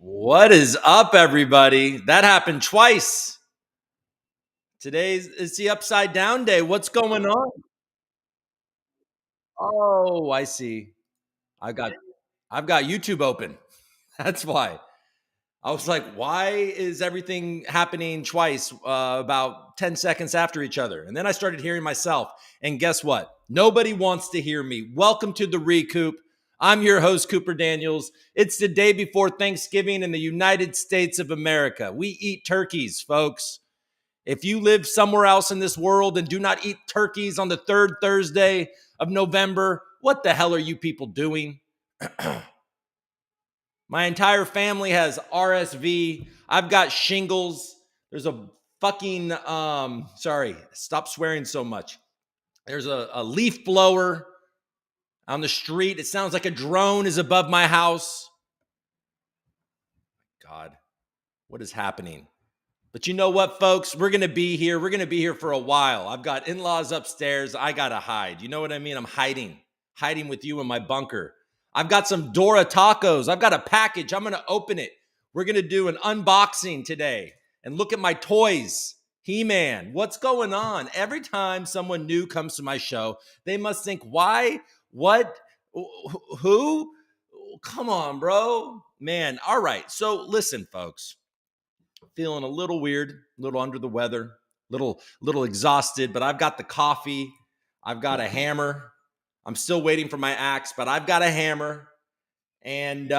What is up, everybody? That happened twice. Today's the upside down day. What's going on? Oh, I see. I got I've got YouTube open. That's why. I was like, why is everything happening twice about 10 seconds after each other? And then I started hearing myself. And guess what? Nobody wants to hear me. Welcome to the ReCoop. I'm your host, Cooper Daniels. It's the day before Thanksgiving in the United States of America. We eat turkeys, folks. If you live somewhere else in this world and do not eat turkeys on the third Thursday of November, what the hell are you people doing? My entire family has RSV. I've got shingles. There's a fucking, sorry, stop swearing so much. There's a leaf blower on the street. It sounds like a drone is above my house. God, what is happening? But you know what, folks? We're going to be here. We're going to be here for a while. I've got in-laws upstairs. I got to hide. You know what I mean? I'm hiding with you in my bunker. I've got some Dora tacos. I've got a package. I'm going to open it. We're going to do an unboxing today and look at my toys. He-Man, what's going on? Every time someone new comes to my show, they must think, why? What? Who? Come on, bro. Man, all right. So listen, folks. Feeling a little weird, a little under the weather, little exhausted, but I've got the coffee. I've got a hammer. I'm still waiting for my axe, but I've got a hammer. And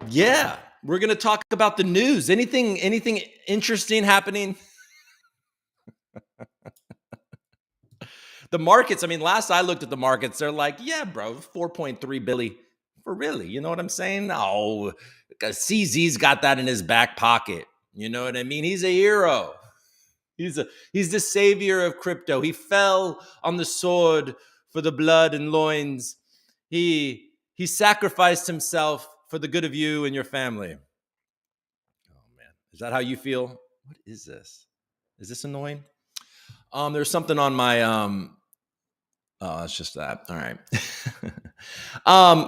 yeah, we're going to talk about the news. Anything interesting happening? The markets, I mean, last I looked at the markets, they're like, yeah, bro, 4.3 billion. For really, you know what I'm saying? No, because CZ's got that in his back pocket. You know what I mean? He's a hero. He's the savior of crypto. He fell on the sword for the blood and loins. He sacrificed himself for the good of you and your family. Oh man, is that how you feel? What is this? Is this annoying? There's something on my Oh, it's just that. All right.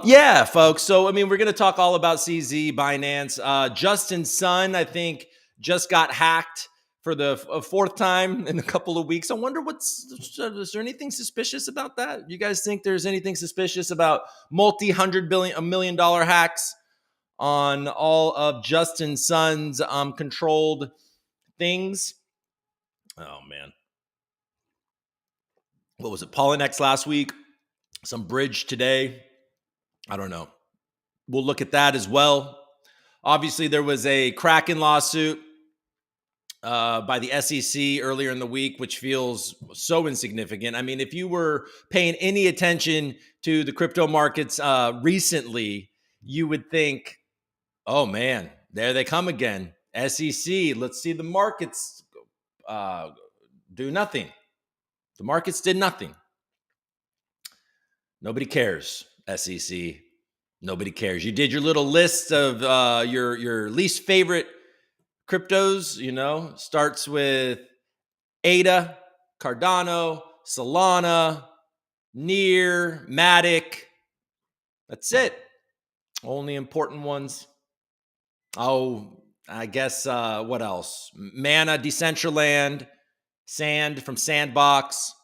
Yeah, folks. So, I mean, we're going to talk all about CZ, Binance. Justin's son, I think, just got hacked for the fourth time in a couple of weeks. I wonder is there anything suspicious about that? You guys think there's anything suspicious about $1 million hacks on all of Justin's son's controlled things? Oh, man. What was it? Polynex last week? Some bridge today. I don't know. We'll look at that as well. Obviously, there was a Kraken lawsuit by the SEC earlier in the week, which feels so insignificant. I mean, if you were paying any attention to the crypto markets recently, you would think, oh man, there they come again. SEC, let's see the markets do nothing. The markets did nothing. Nobody cares, SEC. Nobody cares. You did your little list of your least favorite cryptos, you know, starts with ADA, Cardano, Solana, Near, Matic. That's it. Only important ones. Oh, I guess what else? Mana, Decentraland, Sand from Sandbox.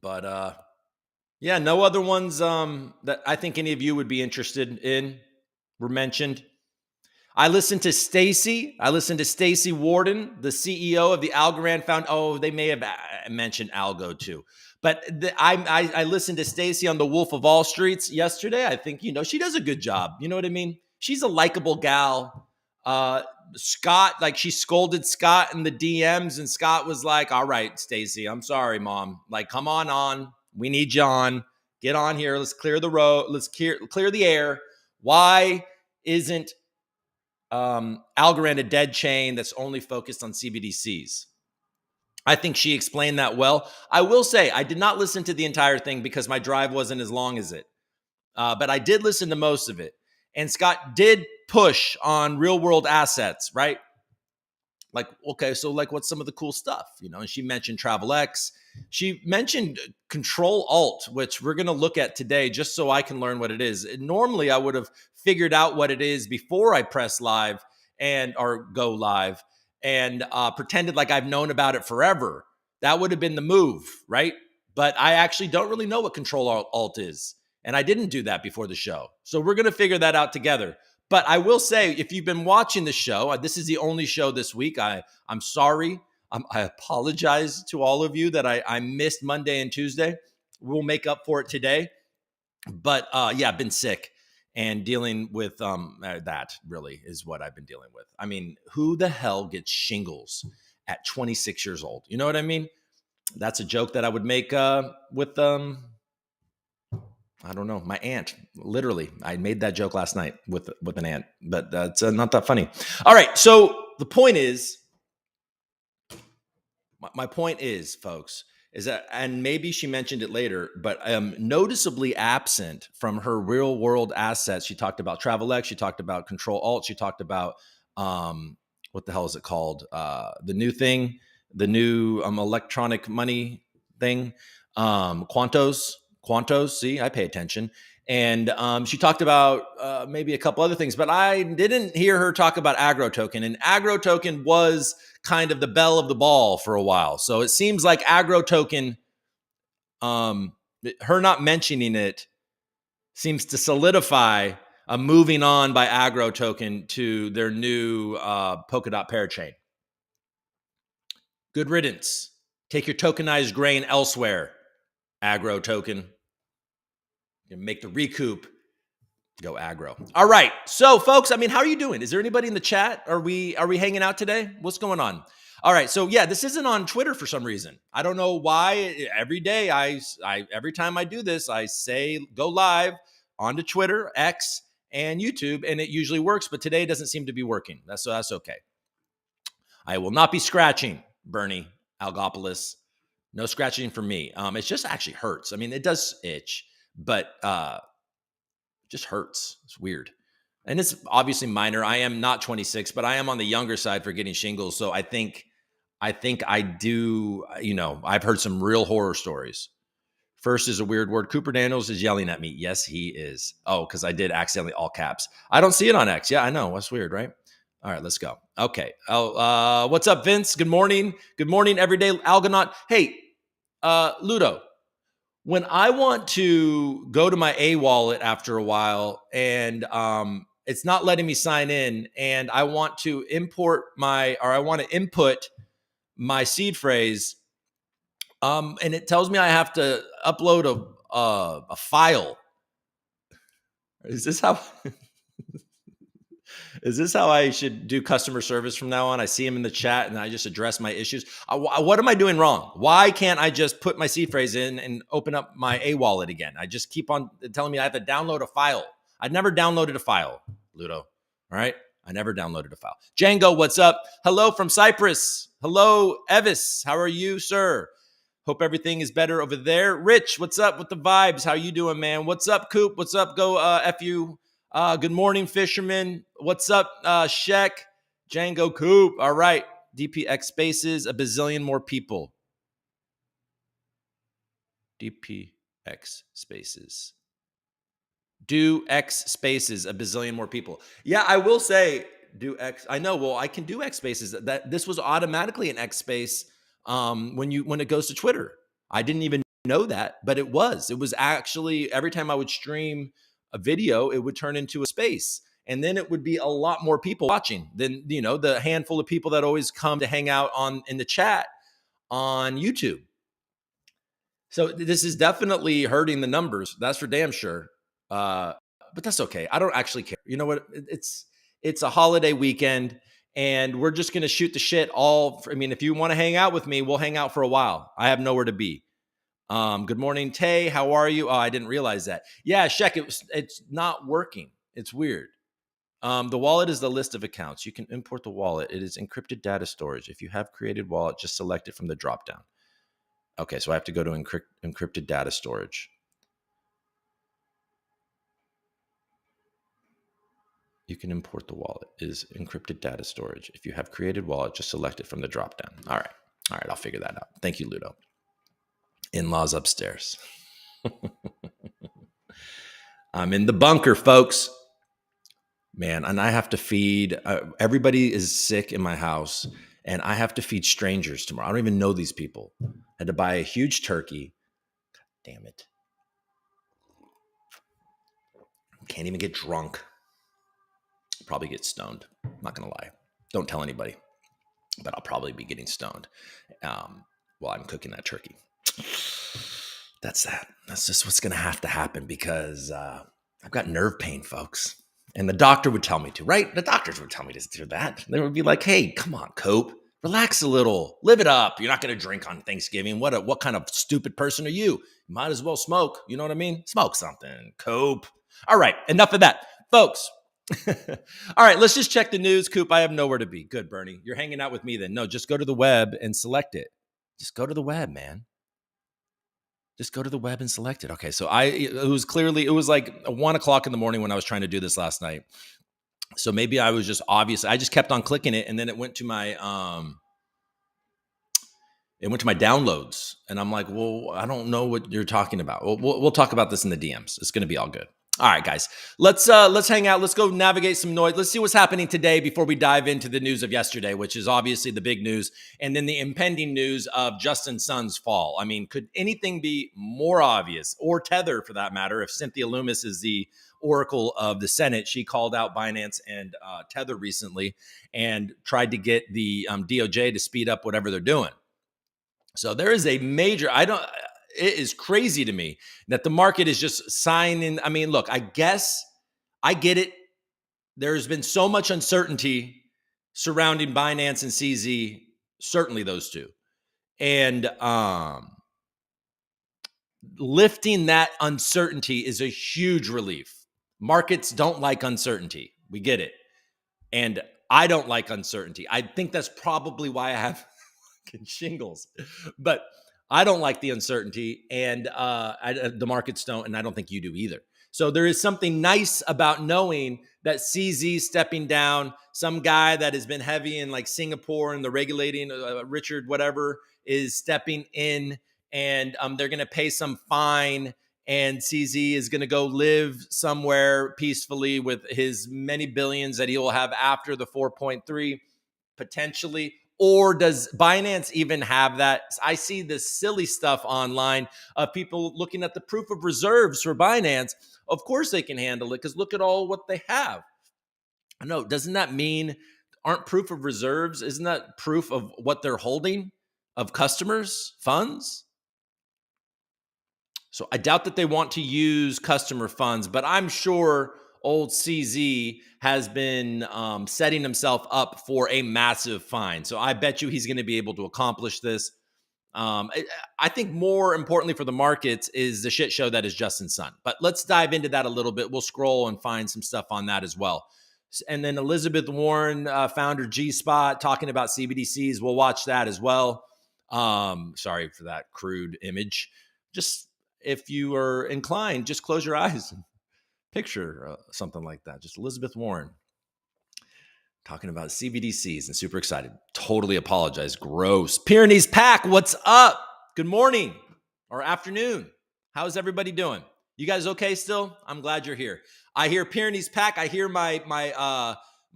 But yeah, no other ones that I think any of you would be interested in were mentioned. I listened to Stacy. I listened to Stacy Warden, the CEO of the Algorand Found. Oh, they may have mentioned Algo too. But I listened to Stacy on the Wolf of All Streets yesterday. I think, you know, she does a good job. You know what I mean? She's a likable gal. Scott, like she scolded Scott in the DMs, and Scott was like, all right, Stacy, I'm sorry, mom. Like, come on. We need you on. Get on here. Let's clear the road. Let's clear the air. Why isn't Algorand a dead chain that's only focused on CBDCs? I think she explained that well. I will say I did not listen to the entire thing because my drive wasn't as long as it. But I did listen to most of it. And Scott did push on real world assets, right? Like, okay, so like what's some of the cool stuff, And she mentioned Travel X. She mentioned Control Alt, which we're going to look at today just so I can learn what it is. Normally I would have figured out what it is before I press live or go live and pretended like I've known about it forever. That would have been the move, right? But I actually don't really know what Control Alt is. And I didn't do that before the show. So we're going to figure that out together. But I will say, if you've been watching the show, this is the only show this week. I'm sorry. I apologize to all of you that I missed Monday and Tuesday. We'll make up for it today. But yeah, I've been sick and dealing with that really is what I've been dealing with. I mean, who the hell gets shingles at 26 years old? You know what I mean? That's a joke that I would make with I don't know, my aunt. Literally, I made that joke last night with an aunt, but that's not that funny. All right, so the point is, my point is, folks, is that, and maybe she mentioned it later, but noticeably absent from her real world assets. She talked about Travel X, she talked about Control Alt, she talked about what the hell is it called? The new thing, the new electronic money thing, Quantos. See, I pay attention. And she talked about maybe a couple other things, but I didn't hear her talk about Agro Token. And Agro Token was kind of the belle of the ball for a while. So it seems like Agro Token, her not mentioning it seems to solidify a moving on by Agro Token to their new Polkadot parachain. Good riddance. Take your tokenized grain elsewhere, Agro Token. You make the ReCoop go aggro. All right. So, folks, I mean, how are you doing? Is there anybody in the chat? Are we hanging out today? What's going on? All right. So, yeah, this isn't on Twitter for some reason. I don't know why. Every day, every time I do this, I say go live onto Twitter, X, and YouTube, and it usually works. But today doesn't seem to be working. That's okay. I will not be scratching, Bernie Algopoulos. No scratching for me. It just actually hurts. I mean, it does itch, but just hurts. It's weird. And it's obviously minor. I am not 26, but I am on the younger side for getting shingles. So I think I do, I've heard some real horror stories. First is a weird word. Cooper Daniels is yelling at me. Yes, he is. Oh, because I did accidentally all caps. I don't see it on X. Yeah, I know. That's weird, right? All right, let's go. Okay. Oh, what's up, Vince? Good morning. Good morning, everyday Algonaut. Hey, Ludo. When I want to go to my A wallet after a while and it's not letting me sign in, and I want to input my seed phrase, and it tells me I have to upload a file. Is this how? Is this how I should do customer service from now on? I see him in the chat and I just address my issues. What am I doing wrong? Why can't I just put my seed phrase in and open up my A wallet again? I just keep on telling me I have to download a file. I've never downloaded a file, Ludo. All right. I never downloaded a file. Django, what's up? Hello from Cyprus. Hello, Evis. How are you, sir? Hope everything is better over there. Rich, what's up with the vibes? How you doing, man? What's up, Coop? What's up? Go FU. Good morning, fisherman. What's up, Shek? Django Coop. All right. DPX spaces, a bazillion more people. DPX spaces. Do X spaces, a bazillion more people. Yeah, I will say do X. I know. Well, I can do X spaces. That this was automatically an X space when it goes to Twitter. I didn't even know that, but it was. It was actually every time I would stream a video, it would turn into a space. And then it would be a lot more people watching than, the handful of people that always come to hang out in the chat on YouTube. So this is definitely hurting the numbers. That's for damn sure. But that's okay. I don't actually care. You know what? It's a holiday weekend and we're just going to shoot the shit if you want to hang out with me, we'll hang out for a while. I have nowhere to be. Good morning, Tay. How are you? Oh, I didn't realize that. Yeah, Shek, it's not working. It's weird. The wallet is the list of accounts. You can import the wallet. It is encrypted data storage. If you have created wallet, just select it from the dropdown. Okay, so I have to go to encrypted data storage. You can import the wallet. Is encrypted data storage. If you have created wallet, just select it from the dropdown. All right. All right. I'll figure that out. Thank you, Ludo. In-laws upstairs. I'm in the bunker, folks. Man, and I have to feed, everybody is sick in my house, and I have to feed strangers tomorrow. I don't even know these people. I had to buy a huge turkey. Damn it. Can't even get drunk. Probably get stoned. I'm not going to lie. Don't tell anybody, but I'll probably be getting stoned while I'm cooking that turkey. That's that. That's just what's going to have to happen because I've got nerve pain, folks. And the doctor would tell me to, right? The doctors would tell me to do that. They would be like, hey, come on, Cope. Relax a little. Live it up. You're not going to drink on Thanksgiving. What kind of stupid person are you? You might as well smoke. You know what I mean? Smoke something. Cope. All right. Enough of that. Folks. All right. Let's just check the news. Coop, I have nowhere to be. Good, Bernie. You're hanging out with me then. No, just go to the web and select it. Just go to the web, man. Just go to the web and select it. Okay, so it was like 1 o'clock in the morning when I was trying to do this last night. So maybe I was just I just kept on clicking it, and then it went to my downloads, and I'm like, well, I don't know what you're talking about. We'll talk about this in the DMs. It's going to be all good. All right, guys, let's hang out. Let's go navigate some noise. Let's see what's happening today before we dive into the news of yesterday, which is obviously the big news, and then the impending news of Justin Sun's fall. I mean, could anything be more obvious, or Tether for that matter? If Cynthia Loomis is the oracle of the Senate, she called out Binance and Tether recently and tried to get the DOJ to speed up whatever they're doing. So there is a major. It is crazy to me that the market is just signing. I mean, look, I guess I get it. There's been so much uncertainty surrounding Binance and CZ, certainly those two. And lifting that uncertainty is a huge relief. Markets don't like uncertainty. We get it. And I don't like uncertainty. I think that's probably why I have shingles. But I don't like the uncertainty, and the markets don't, and I don't think you do either. So there is something nice about knowing that CZ stepping down, some guy that has been heavy in like Singapore and the regulating, Richard whatever, is stepping in, and they're going to pay some fine, and CZ is going to go live somewhere peacefully with his many billions that he will have after the 4.3, potentially. Or does Binance even have that? I see this silly stuff online of people looking at the proof of reserves for Binance. Of course they can handle it because look at all what they have. I know, doesn't that mean, aren't proof of reserves, isn't that proof of what they're holding of customers' funds? So I doubt that they want to use customer funds, but I'm sure old CZ has been setting himself up for a massive fine. So I bet you he's going to be able to accomplish this. I think more importantly for the markets is the shit show that is Justin Sun. But let's dive into that a little bit. We'll scroll and find some stuff on that as well. And then Elizabeth Warren, founder G-Spot, talking about CBDCs. We'll watch that as well. Sorry for that crude image. Just if you are inclined, just close your eyes and picture something like that. Just Elizabeth Warren talking about CBDCs and super excited. Totally apologize. Gross. Pyrenees Pack, what's up? Good morning or afternoon. How's everybody doing? You guys okay still? I'm glad you're here. I hear Pyrenees Pack. I hear my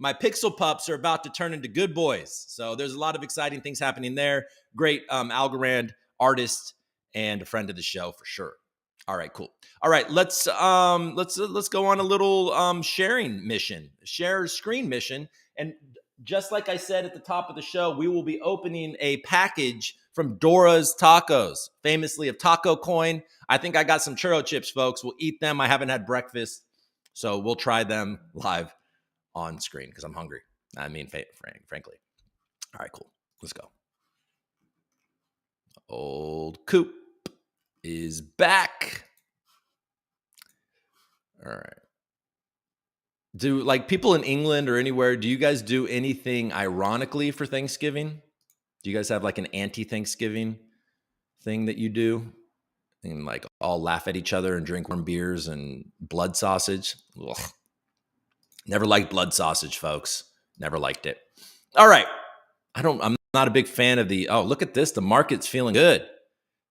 Pixel Pups are about to turn into good boys. So there's a lot of exciting things happening there. Great Algorand artist and a friend of the show for sure. All right, cool. All right, let's go on a little sharing mission, share screen mission. And just like I said at the top of the show, we will be opening a package from Dora's Tacos, famously of Taco Coin. I think I got some churro chips, folks. We'll eat them. I haven't had breakfast, so we'll try them live on screen because I'm hungry. I mean, frankly. All right, cool. Let's go. Old Coop is back. All right. Do like people in England or anywhere, do you guys do anything ironically for Thanksgiving? Do you guys have like an anti-Thanksgiving thing that you do? And like all laugh at each other and drink warm beers and blood sausage? Ugh. Never liked blood sausage, folks. Never liked it. All right. I'm not a big fan of the, oh, look at this. The market's feeling good.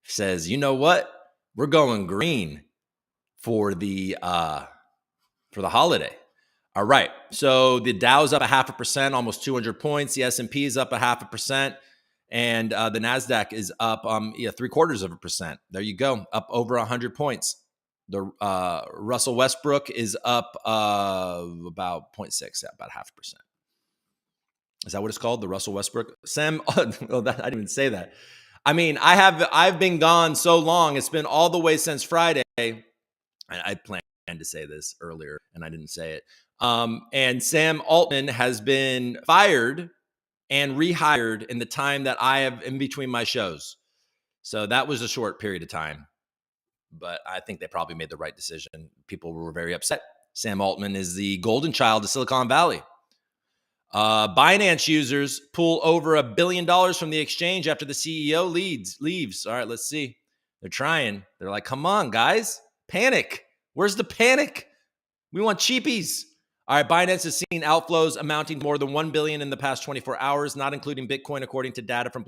Says, you know what? We're going green for the holiday. All right. So the Dow's up 0.5%, almost 200 points. The S&P is up 0.5%. And the NASDAQ is up 0.75%. There you go. Up over 100 points. The Russell Westbrook is up about 0.6, about 0.5%. Is that what it's called? The Russell Westbrook? Sam, I didn't even say that. I mean, I've been gone so long. It's been all the way since Friday. I planned to say this earlier, and I didn't say it. And Sam Altman has been fired and rehired in the time that I have in between my shows. So that was a short period of time, but I think they probably made the right decision. People were very upset. Sam Altman is the golden child of Silicon Valley. Binance users pull over $1 billion from the exchange after the CEO leaves. All right, let's see. They're trying. They're like, come on, guys. Panic. Where's the panic? We want cheapies. All right, Binance has seen outflows amounting to more than $1 billion in the past 24 hours, not including Bitcoin, according to data from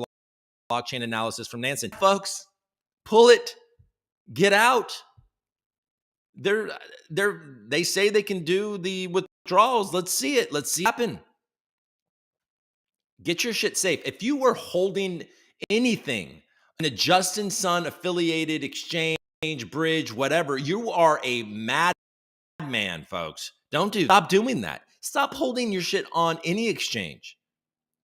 blockchain analysis from Nansen. Folks, pull it. Get out. They say they can do the withdrawals. Let's see it. Let's see it happen. Get your shit safe. If you were holding anything in a Justin Sun affiliated exchange, bridge, whatever, you are a madman, folks. Stop doing that. Stop holding your shit on any exchange.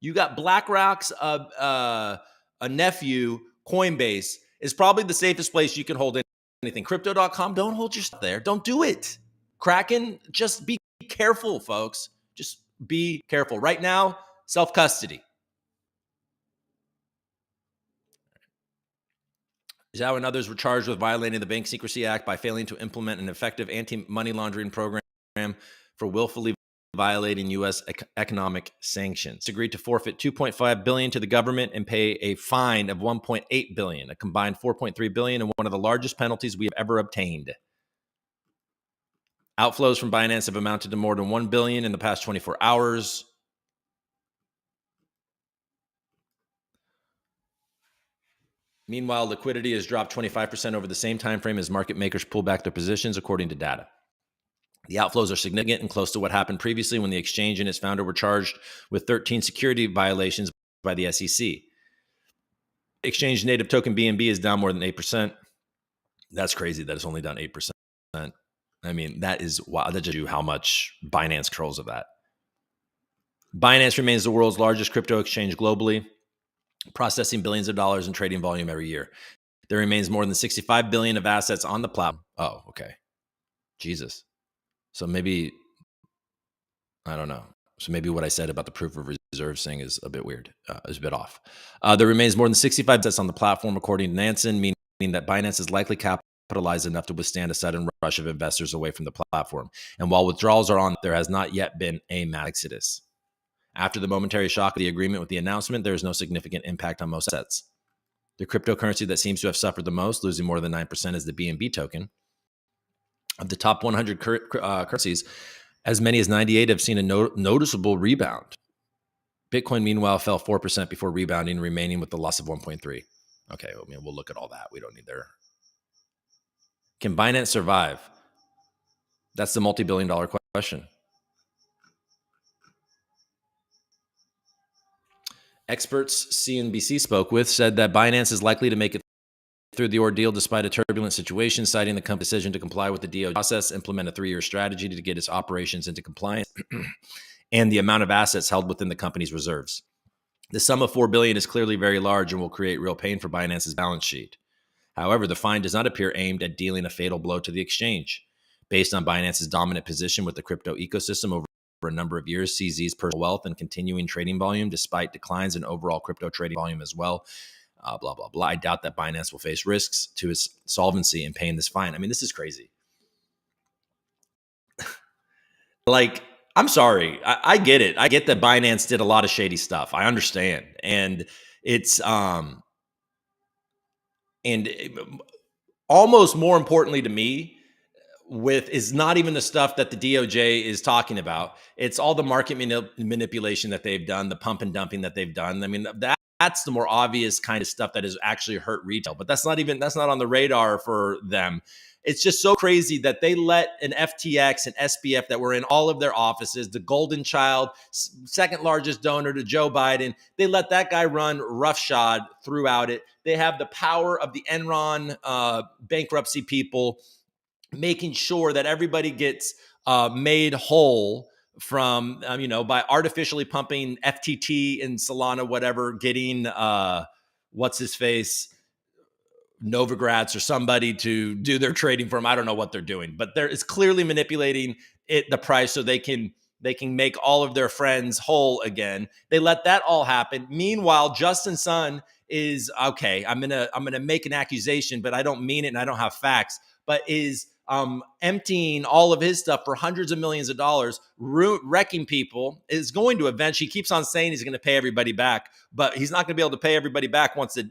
You got BlackRock's a nephew, Coinbase, is probably the safest place you can hold anything. Crypto.com, don't hold your stuff there. Don't do it. Kraken, just be careful, folks. Just be careful. Right now, self-custody. Zhao and others were charged with violating the Bank Secrecy Act by failing to implement an effective anti-money laundering program for willfully violating U.S. economic sanctions. Agreed to forfeit $2.5 billion to the government and pay a fine of $1.8 billion, a combined $4.3 billion, and one of the largest penalties we have ever obtained. Outflows from Binance have amounted to more than $1 billion in the past 24 hours. Meanwhile, liquidity has dropped 25% over the same time frame as market makers pull back their positions, according to data. The outflows are significant and close to what happened previously when the exchange and its founder were charged with 13 security violations by the SEC. Exchange native token BNB is down more than 8%. That's crazy that it's only down 8%. I mean, that is wild. That just shows you how much Binance controls of that. Binance remains the world's largest crypto exchange globally, processing billions of dollars in trading volume every year. There remains more than 65 billion of assets on the platform. Oh, okay. Jesus. So maybe, I don't know. So maybe what I said about the proof of reserves thing is a bit weird, is a bit off. There remains more than 65 assets on the platform, according to Nansen, meaning that Binance is likely capitalized enough to withstand a sudden rush of investors away from the platform. And while withdrawals are on, there has not yet been a mass exodus. After the momentary shock of the agreement with the announcement, there is no significant impact on most assets. The cryptocurrency that seems to have suffered the most, losing more than 9%, is the BNB token. Of the top 100 currencies, as many as 98 have seen a noticeable rebound. Bitcoin, meanwhile, fell 4% before rebounding, remaining with the loss of 1.3. Okay, I mean, we'll look at all that. We don't need their... Can Binance survive? That's the multi-billion-dollar question. Experts CNBC spoke with said that Binance is likely to make it through the ordeal despite a turbulent situation, citing the company's decision to comply with the DOJ process, implement a 3-year strategy to get its operations into compliance, and the amount of assets held within the company's reserves. The sum of $4 billion is clearly very large and will create real pain for Binance's balance sheet. However, the fine does not appear aimed at dealing a fatal blow to the exchange. Based on Binance's dominant position with the crypto ecosystem over a number of years, CZ's personal wealth and continuing trading volume, despite declines in overall crypto trading volume as well, blah, blah, blah. I doubt that Binance will face risks to its solvency in paying this fine. I mean, this is crazy. Like, I'm sorry. I get it. I get that Binance did a lot of shady stuff. I understand. And it's, and almost more importantly to me, with is not even the stuff that the DOJ is talking about. It's all the market manipulation that they've done, the pump and dumping that they've done. I mean, that's the more obvious kind of stuff that has actually hurt retail, but that's not on the radar for them. It's just so crazy that they let an FTX and SBF that were in all of their offices, the golden child, second largest donor to Joe Biden, they let that guy run roughshod throughout it. They have the power of the Enron bankruptcy people making sure that everybody gets made whole from, by artificially pumping FTT and Solana, whatever, getting what's his face, Novogratz or somebody to do their trading for them. I don't know what they're doing, but it's clearly manipulating the price so they can make all of their friends whole again. They let that all happen. Meanwhile, Justin Sun is okay. I'm gonna make an accusation, but I don't mean it and I don't have facts. But is emptying all of his stuff for hundreds of millions of dollars, wrecking people, is going to eventually, he keeps on saying he's going to pay everybody back, but he's not going to be able to pay everybody back once the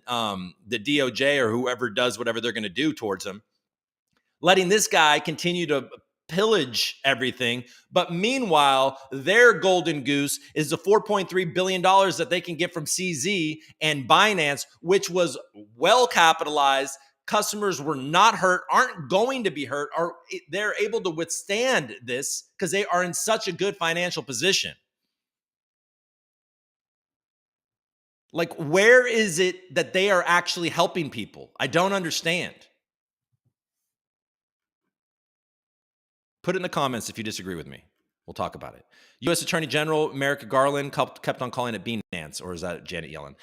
DOJ or whoever does whatever they're going to do towards him. Letting this guy continue to pillage everything. But meanwhile, their golden goose is the $4.3 billion that they can get from CZ and Binance, which was well capitalized. Customers were not hurt, aren't going to be hurt, they're able to withstand this because they are in such a good financial position. Like, where is it that they are actually helping people? I don't understand. Put it in the comments if you disagree with me. We'll talk about it. U.S. Attorney General Merrick Garland kept on calling it Bean Nance, or is that Janet Yellen?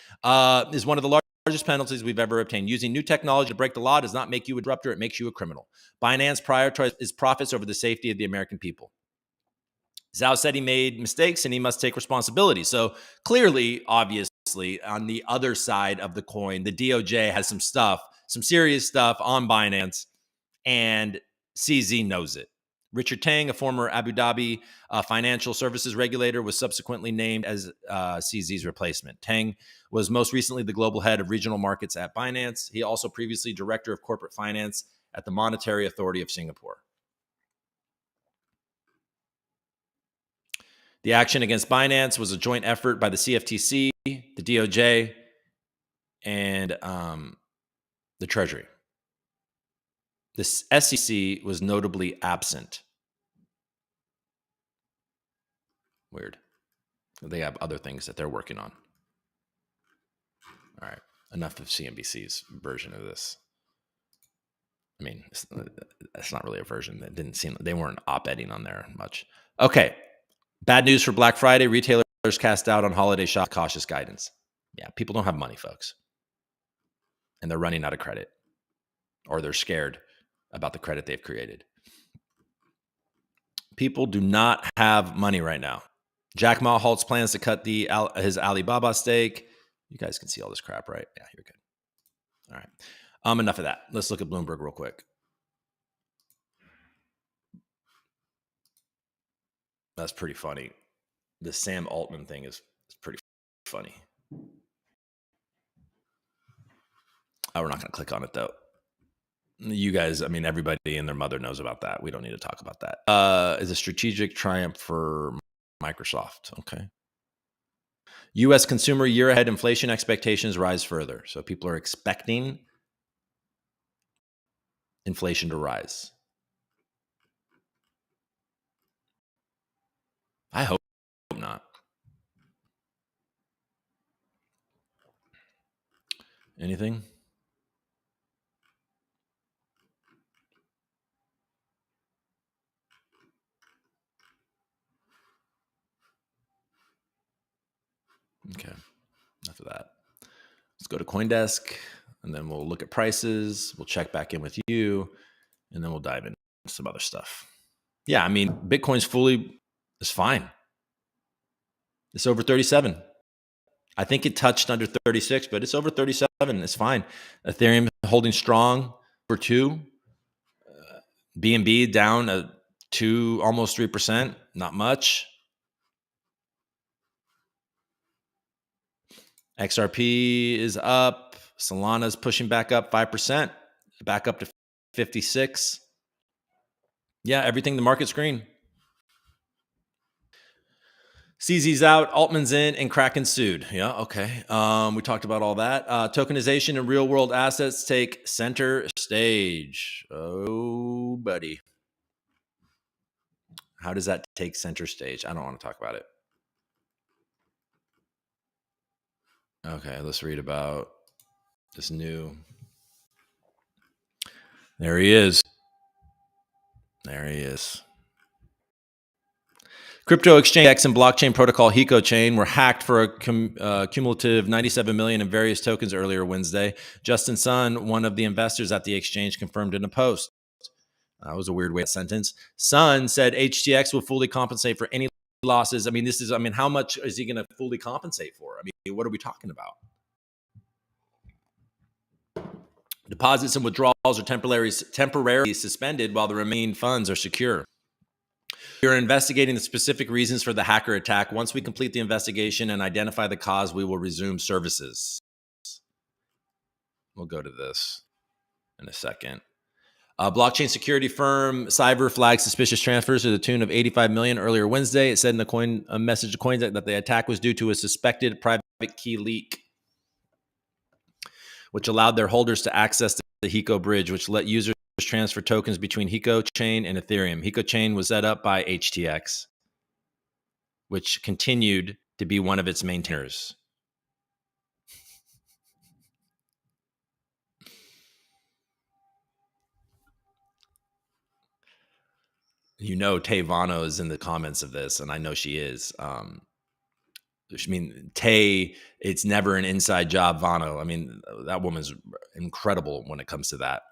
Is one of the largest penalties we've ever obtained. Using new technology to break the law does not make you a disruptor, it makes you a criminal. Binance prioritizes profits over the safety of the American people. Zhao said he made mistakes and he must take responsibility. So clearly, obviously, on the other side of the coin, the DOJ has some serious stuff on Binance, and CZ knows it. Richard Tang, a former Abu Dhabi financial services regulator, was subsequently named as CZ's replacement. Tang was most recently the global head of regional markets at Binance. He also previously director of corporate finance at the Monetary Authority of Singapore. The action against Binance was a joint effort by the CFTC, the DOJ, and the Treasury. The SEC was notably absent. Weird. They have other things that they're working on. All right. Enough of CNBC's version of this. I mean, it's not really a version. It didn't seem, they weren't op-editing on there much. Okay. Bad news for Black Friday. Retailers cast out on holiday shop, cautious guidance. Yeah, people don't have money, folks. And they're running out of credit, or they're scared about the credit they've created. People do not have money right now. Jack Ma halts plans to cut his Alibaba stake. You guys can see all this crap, right? Yeah, you're good. All right. Enough of that. Let's look at Bloomberg real quick. That's pretty funny. The Sam Altman thing is pretty funny. We're not going to click on it, though. You guys, I mean, everybody and their mother knows about that. We don't need to talk about that. Is a strategic triumph for Microsoft. Okay. U.S. consumer year-ahead inflation expectations rise further. So people are expecting inflation to rise. I hope not. Anything? Okay, enough of that. Let's go to CoinDesk, and then we'll look at prices. We'll check back in with you, and then we'll dive into some other stuff. Yeah, I mean, Bitcoin's is fine. It's over 37. I think it touched under 36, but it's over 37. It's fine. Ethereum holding strong for 2. BNB down 2, almost 3%. Not much. XRP is up. Solana's pushing back up 5%, back up to 56. Yeah, everything the market's green. CZ's out, Altman's in, and Kraken sued. Yeah, okay. We talked about all that. Tokenization and real world assets take center stage. Oh, buddy. How does that take center stage? I don't want to talk about it. Okay, let's read about this new. There he is. There he is. Crypto exchange X and blockchain protocol Heco chain were hacked for a cumulative 97 million in various tokens earlier Wednesday. Justin Sun, one of the investors at the exchange, confirmed in a post. That was a weird way to sentence. Sun said HTX will fully compensate for any losses. How much is he going to fully compensate for? What are we talking about? Deposits and withdrawals are temporarily suspended while the remaining funds are secure. We are investigating the specific reasons for the hacker attack. Once we complete the investigation and identify the cause, we will resume services. We'll go to this in a second. Blockchain security firm Cyber flagged suspicious transfers to the tune of 85 million earlier Wednesday. It said in a message to CoinDesk that the attack was due to a suspected private key leak, which allowed their holders to access the Heco bridge, which let users transfer tokens between Heco chain and Ethereum. Heco chain was set up by HTX, which continued to be one of its maintainers. You know, Tay Vano is in the comments of this, and I know she is. Tay, it's never an inside job, Vano. That woman's incredible when it comes to that.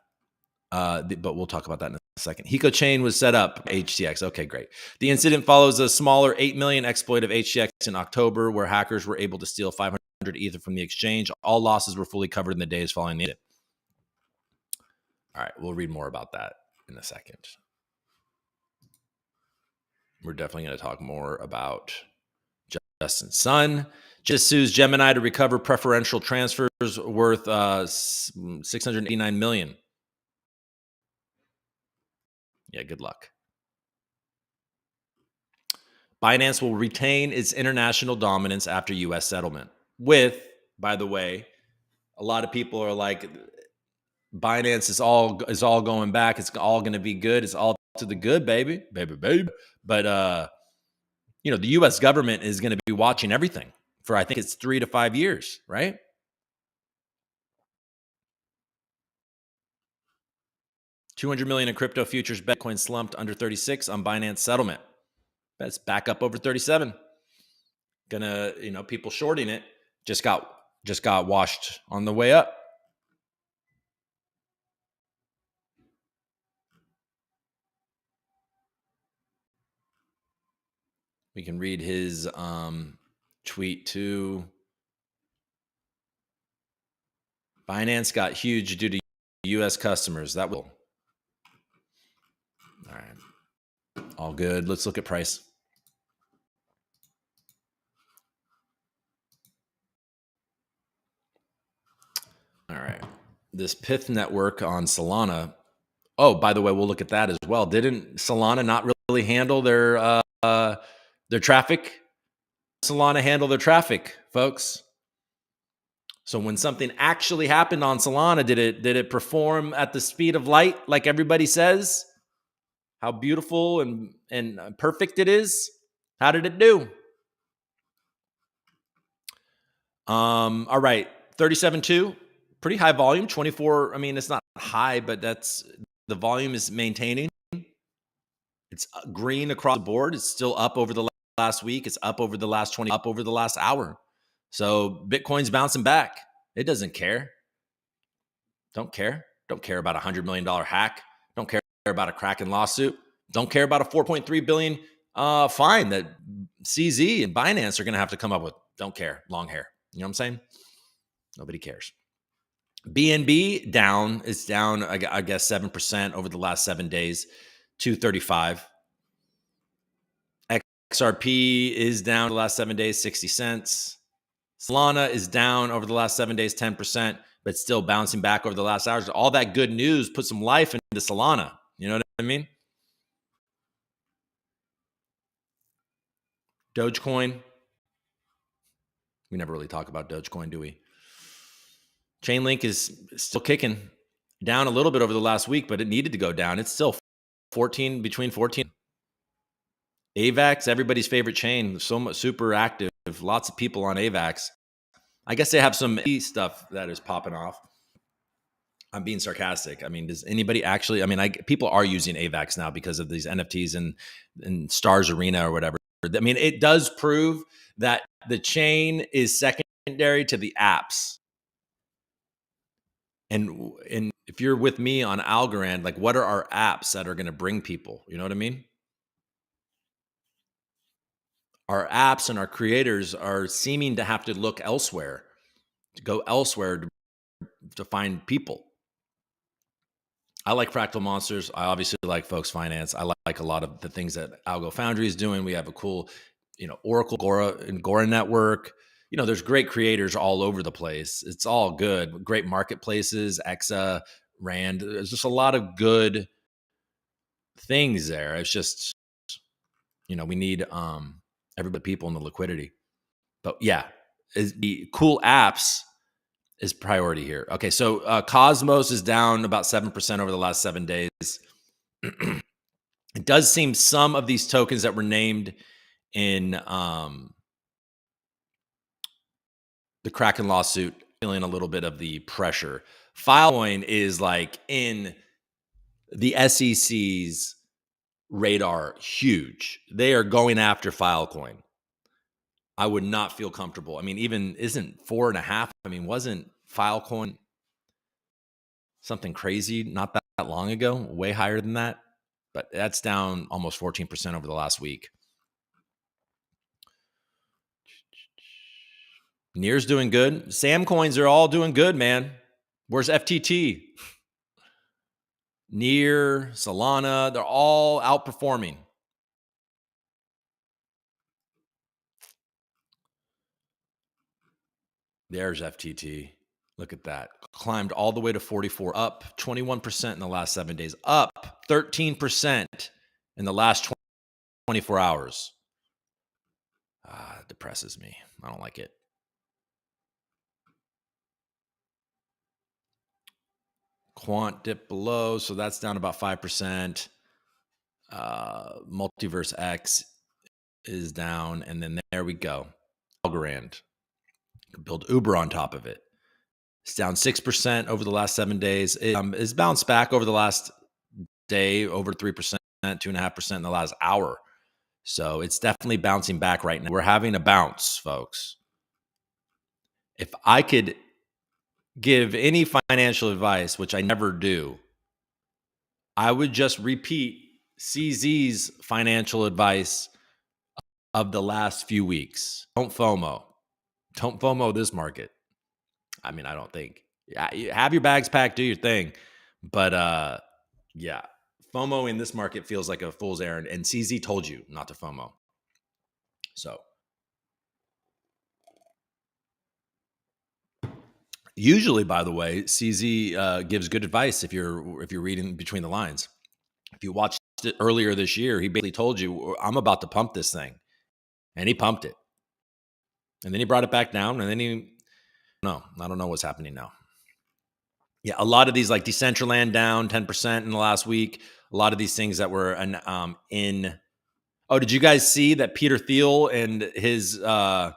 But we'll talk about that in a second. Heco chain was set up HTX. Okay, great. The incident follows a smaller 8 million exploit of HTX in October, where hackers were able to steal 500 Ether from the exchange. All losses were fully covered in the days following the incident. All right, we'll read more about that in a second. We're definitely going to talk more about Justin Sun. Just sues Gemini to recover preferential transfers worth 689 million. Yeah, good luck. Binance will retain its international dominance after U.S. settlement. With, by the way, a lot of people are like, Binance is all going back. It's all going to be good. It's all to the good, baby. But the U.S. government is going to be watching everything for, I think it's 3 to 5 years, right? $200 million in crypto futures Bitcoin slumped under 36 on Binance settlement. That's back up over 37. People shorting it just got washed on the way up. We can read his tweet too. Binance got huge due to U.S. customers. That will. All right. All good. Let's look at price. All right. This Pith network on Solana. Oh, by the way, we'll look at that as well. Didn't Solana not really handle their traffic? Solana handle their traffic, folks. So when something actually happened on Solana, did it perform at the speed of light like everybody says? How beautiful and perfect it is? How did it do? All right, 37.2, pretty high volume. 24. It's not high, but that's the volume is maintaining. It's green across the board. It's still up over the last week. It's up over the last 20, up over the last hour. So Bitcoin's bouncing back. It doesn't care. Don't care. Don't care about a $100 million hack. Don't care about a Kraken lawsuit. Don't care about a 4.3 billion fine that CZ and Binance are going to have to come up with. Don't care. Long hair. You know what I'm saying? Nobody cares. BNB down. It's down, I guess, 7% over the last 7 days, 235. XRP is down the last 7 days, 60 cents. Solana is down over the last 7 days, 10%, but still bouncing back over the last hours. All that good news put some life into Solana. You know what I mean? Dogecoin. We never really talk about Dogecoin, do we? Chainlink is still kicking down a little bit over the last week, but it needed to go down. It's still 14, between 14. AVAX, everybody's favorite chain, so much, super active. Lots of people on AVAX. I guess they have some stuff that is popping off. I'm being sarcastic. I mean, does anybody actually? I mean, people are using AVAX now because of these NFTs and Stars Arena or whatever. I mean, it does prove that the chain is secondary to the apps. And if you're with me on Algorand, like, what are our apps that are going to bring people? You know what I mean? Our apps and our creators are seeming to have to look elsewhere, to go elsewhere to find people. I like Fractal Monsters. I obviously like Folks Finance. I like a lot of the things that Algo Foundry is doing. We have a cool, Oracle Gora network. There's great creators all over the place. It's all good. Great marketplaces, Exa, Rand. There's just a lot of good things there. It's just, we need everybody, people in the liquidity. But yeah, the cool apps is priority here. Okay, so Cosmos is down about 7% over the last 7 days. It does seem some of these tokens that were named in the Kraken lawsuit feeling a little bit of the pressure. Filecoin is like in the SEC's radar, huge. They are going after Filecoin. I would not feel comfortable. I mean, even isn't 4.5? I mean, wasn't Filecoin something crazy not that long ago? Way higher than that. But that's down almost 14% over the last week. Near's doing good. Sam coins are all doing good, man. Where's FTT? Near, Solana, they're all outperforming. There's FTT. Look at that. Climbed all the way to 44, up 21% in the last 7 days, up 13% in the last 24 hours. It depresses me. I don't like it. Quant dip below, so that's down about 5%. Multiverse X is down, and then there we go. Algorand. Build Uber on top of it. It's down 6% over the last 7 days. It is bounced back over the last day, over 3%, 2.5% in the last hour. So it's definitely bouncing back right now. We're having a bounce, folks. If I could give any financial advice, which I never do, I would just repeat CZ's financial advice of the last few weeks. Don't FOMO. Don't FOMO this market. I mean, I don't think. Yeah, have your bags packed, do your thing. But yeah, FOMO in this market feels like a fool's errand. And CZ told you not to FOMO. So usually, by the way, CZ gives good advice if you're reading between the lines. If you watched it earlier this year, he basically told you, I'm about to pump this thing. And he pumped it. And then he brought it back down. And then I don't know what's happening now. Yeah, a lot of these, like Decentraland down 10% in the last week. A lot of these things that were in. Oh, did you guys see that Peter Thiel and his I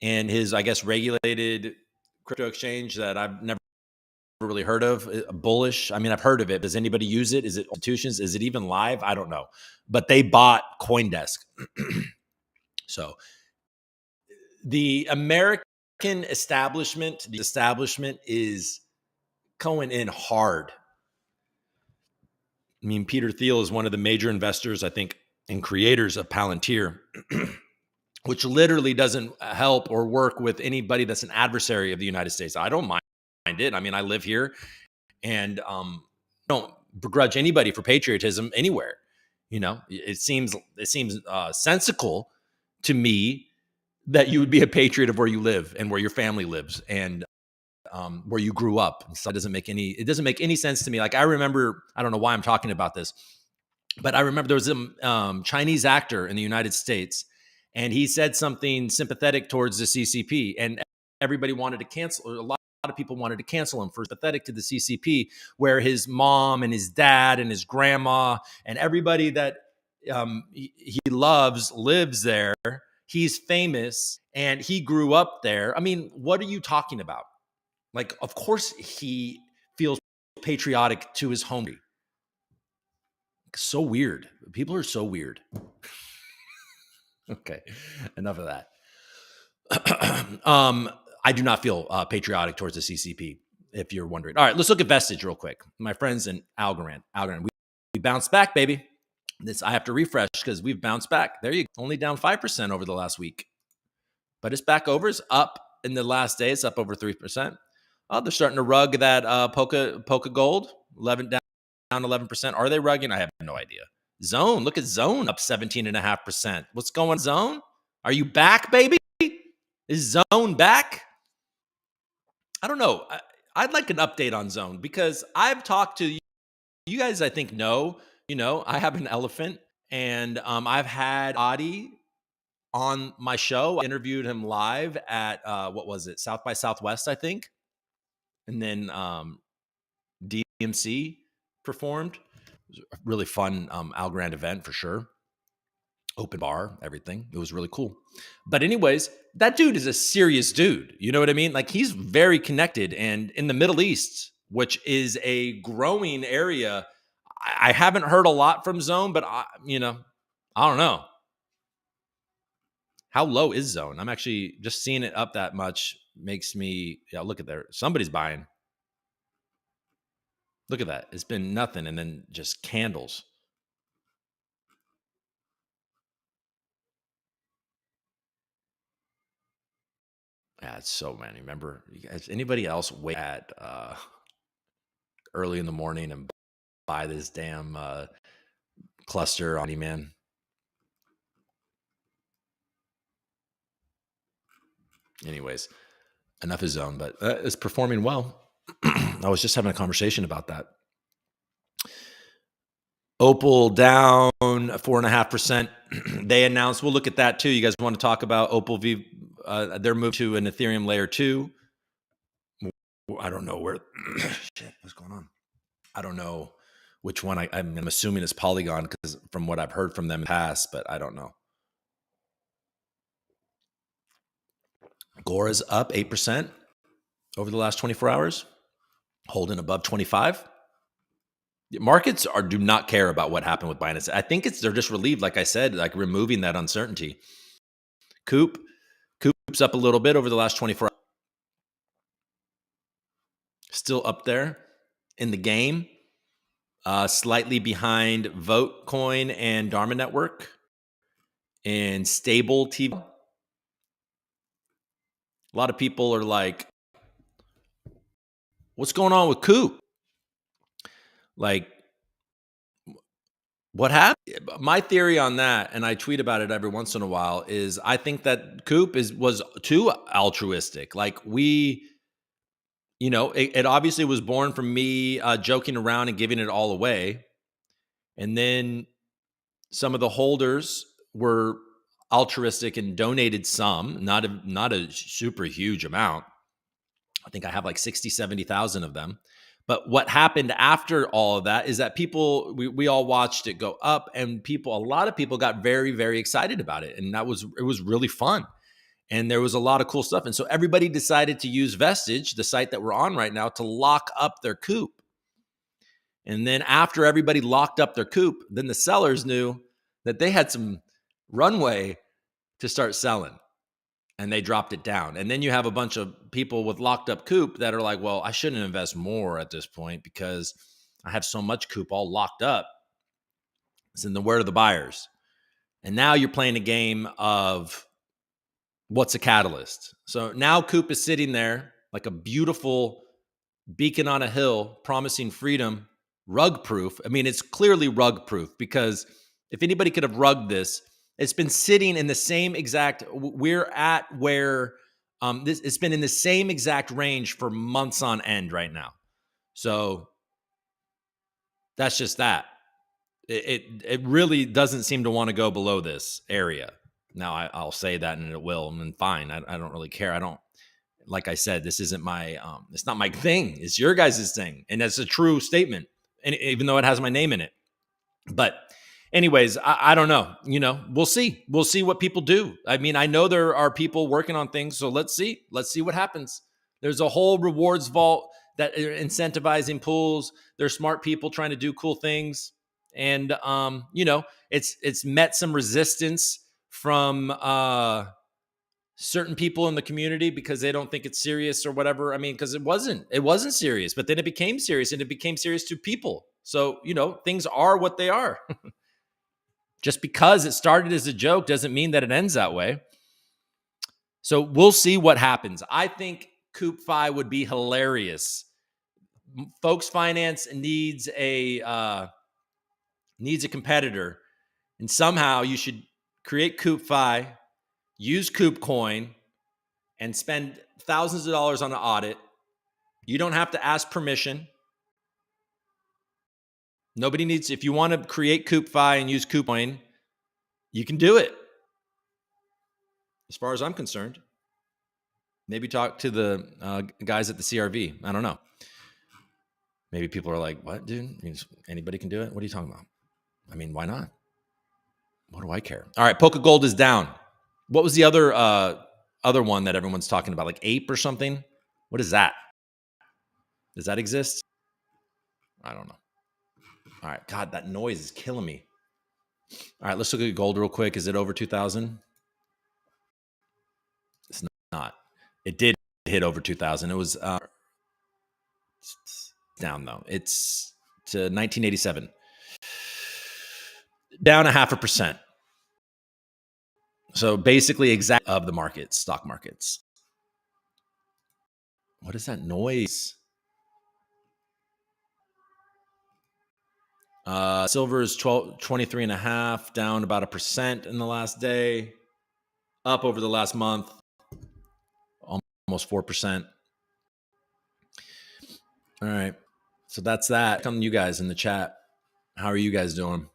guess, regulated crypto exchange that I've never really heard of, Bullish? I mean, I've heard of it. Does anybody use it? Is it institutions? Is it even live? I don't know. But they bought CoinDesk. So the American establishment is going in hard. I mean, Peter Thiel is one of the major investors, I think, and creators of Palantir, which literally doesn't help or work with anybody that's an adversary of the United States. I don't mind it. I mean, I live here, and don't begrudge anybody for patriotism anywhere. It seems sensical to me that you would be a patriot of where you live and where your family lives and where you grew up. And so it doesn't make any sense to me. Like, I remember, I don't know why I'm talking about this, But I remember there was a Chinese actor in the United States, and he said something sympathetic towards the CCP, and everybody wanted to cancel. A lot of people wanted to cancel him for sympathetic to the CCP, where his mom and his dad and his grandma and everybody that he loves lives there. He's famous, and he grew up there. I mean, what are you talking about? Like, of course he feels patriotic to his home. So weird. People are so weird. Okay, enough of that. I do not feel patriotic towards the CCP, if you're wondering. All right, let's look at Vestige real quick. My friends in Algorand. We bounced back, baby. I have to refresh because we've bounced back. There you go. Only down 5% over the last week. But it's back over. It's up in the last day. It's up over 3%. Oh, they're starting to rug that Polka Gold, 11 down 11%. Are they rugging? I have no idea. Zone, look at Zone up 17.5%. What's going on, Zone? Are you back, baby? Is Zone back? I don't know. I'd like an update on Zone because I've talked to you guys. I think I have an elephant, and I've had Adi on my show. I interviewed him live at what was it, South by Southwest, I think, and then DMC performed. It was a really fun Algorand event for sure. Open bar, everything. It was really cool. But anyways, that dude is a serious dude. You know what I mean? Like, he's very connected. And in the Middle East, which is a growing area, I haven't heard a lot from Zone, but I don't know. How low is Zone? I'm actually just seeing it up that much makes me, look at there. Somebody's buying. Look at that. It's been nothing. And then just candles. Yeah, it's so many. Remember, you guys, anybody else wait at early in the morning and buy this damn cluster on man? Anyways, enough is Zone, but it's performing well. I was just having a conversation about that. Opal down 4.5%. They announced, we'll look at that too. You guys want to talk about Opal their move to an Ethereum layer 2? I don't know where. Shit, what's going on? I don't know which one. I'm assuming it's Polygon because from what I've heard from them in the past, but I don't know. Gora's up 8% over the last 24 hours, holding above 25. Markets do not care about what happened with Binance. I think they're just relieved, like I said, like removing that uncertainty. Coop's up a little bit over the last 24 hours. Still up there in the game, slightly behind Votecoin and Dharma Network and Stable TV. A lot of people are like, what's going on with Coop? Like, what happened? My theory on that, and I tweet about it every once in a while, is I think that Coop was too altruistic. Like, it obviously was born from me joking around and giving it all away. And then some of the holders were altruistic and donated some, not a super huge amount. I think I have like 60, 70,000 of them. But what happened after all of that is that people, we all watched it go up, and a lot of people got very, very excited about it. And it was really fun. And there was a lot of cool stuff. And so everybody decided to use Vestige, the site that we're on right now, to lock up their Coop. And then after everybody locked up their Coop, then the sellers knew that they had some runway to start selling, and they dropped it down. And then you have a bunch of people with locked up Coop that are like, well, I shouldn't invest more at this point because I have so much Coop all locked up. So then where are the buyers? And now you're playing a game of what's a catalyst. So now Coop is sitting there like a beautiful beacon on a hill, promising freedom, rug proof. I mean, it's clearly rug proof, because if anybody could have rugged this, it's been sitting in the same exact, we're at where it's been in the same exact range for months on end right now. So that's just that. it really doesn't seem to want to go below this area. Now I'll say that, and it will, and fine. I don't really care. I don't, like I said, this isn't my it's not my thing. It's your guys' thing, and that's a true statement, and even though it has my name in it. But anyways, I don't know. We'll see. We'll see what people do. I mean, I know there are people working on things, so let's see. Let's see what happens. There's a whole rewards vault that are incentivizing pools. There's smart people trying to do cool things, and it's met some resistance from certain people in the community because they don't think it's serious or whatever. I mean, because it wasn't serious, but then it became serious, and it became serious to people. So, things are what they are. Just because it started as a joke doesn't mean that it ends that way. So we'll see what happens. I think Coop Fi would be hilarious. Folks Finance needs a competitor, and somehow you should create Coop Fi, use Coop Coin, and spend thousands of dollars on an audit. You don't have to ask permission. Nobody needs, if you want to create Coop Fi and use Coop Coin, you can do it. As far as I'm concerned. Maybe talk to the guys at the CRV. I don't know. Maybe people are like, what, dude? Anybody can do it? What are you talking about? I mean, why not? What do I care? All right, Polka Gold is down. What was the other one that everyone's talking about? Like Ape or something? What is that? Does that exist? I don't know. All right. God, that noise is killing me. All right, let's look at gold real quick. Is it over 2,000? It's not. It did hit over 2,000. It was down, though. It's to 1987. Down 0.5%. So basically exact of the markets, stock markets. What is that noise? Silver is 23.5, down about 1% in the last day, up over the last month, almost 4%. All right. So that's that. Come to you guys in the chat. How are you guys doing?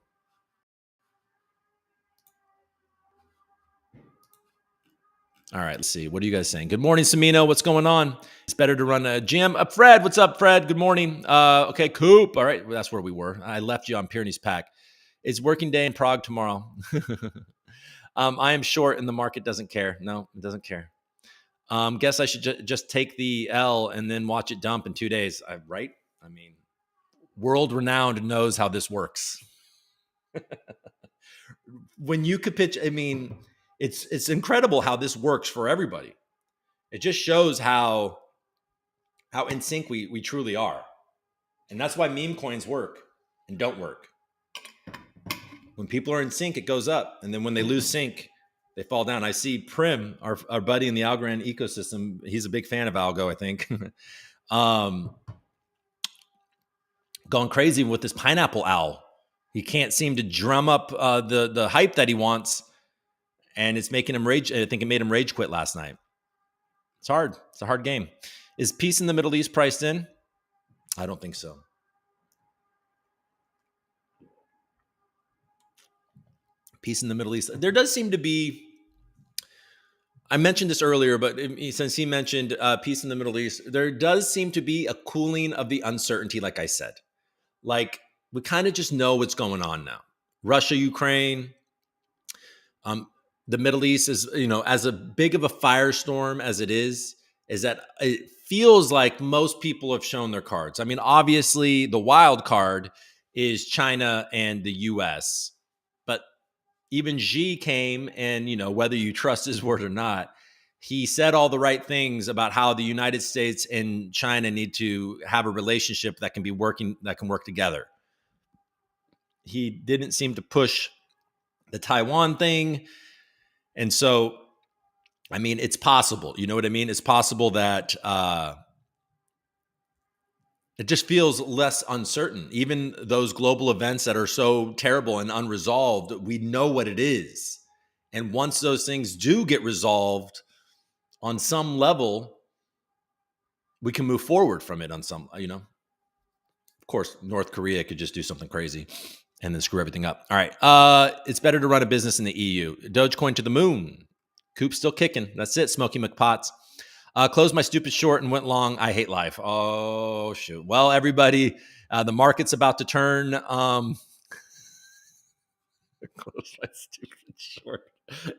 All right, let's see. What are you guys saying? Good morning, Samino. What's going on? It's better to run a gym. Fred, what's up, Fred? Good morning. Okay, Coop. All right, well, that's where we were. I left you on Pyrenees Pack. It's working day in Prague tomorrow. I am short and the market doesn't care. No, it doesn't care. Guess I should just take the L and then watch it dump in 2 days. Right? I mean, world renowned knows how this works. When you capitulate, I mean, it's incredible how this works for everybody. It just shows how in sync we truly are. And that's why meme coins work and don't work. When people are in sync, it goes up. And then when they lose sync, they fall down. I see Prim, our buddy in the Algorand ecosystem. He's a big fan of Algo, I think. Going crazy with this pineapple owl. He can't seem to drum up the hype that he wants. And it's making him rage. I think it made him rage quit last night. It's hard. It's a hard game. Is peace in the Middle East priced in? I don't think so. Peace in the Middle East. There does seem to be, I mentioned this earlier, but since he mentioned peace in the Middle East, there does seem to be a cooling of the uncertainty, like I said. Like, we kind of just know what's going on now. Russia, Ukraine, the Middle East is, as a big of a firestorm as it is that it feels like most people have shown their cards. I mean, obviously, the wild card is China and the U.S., but even Xi came and, whether you trust his word or not, he said all the right things about how the United States and China need to have a relationship that can work together. He didn't seem to push the Taiwan thing. And so, I mean, it's possible. You know what I mean? It's possible that it just feels less uncertain. Even those global events that are so terrible and unresolved, we know what it is. And once those things do get resolved on some level, we can move forward from it on some, Of course, North Korea could just do something crazy. and then screw everything up. All right. It's better to run a business in the EU. Dogecoin to the moon. Coop's still kicking. That's it. Smoky McPots. Closed my stupid short and went long. I hate life. Oh, shoot. Well, everybody, the market's about to turn. Closed my stupid short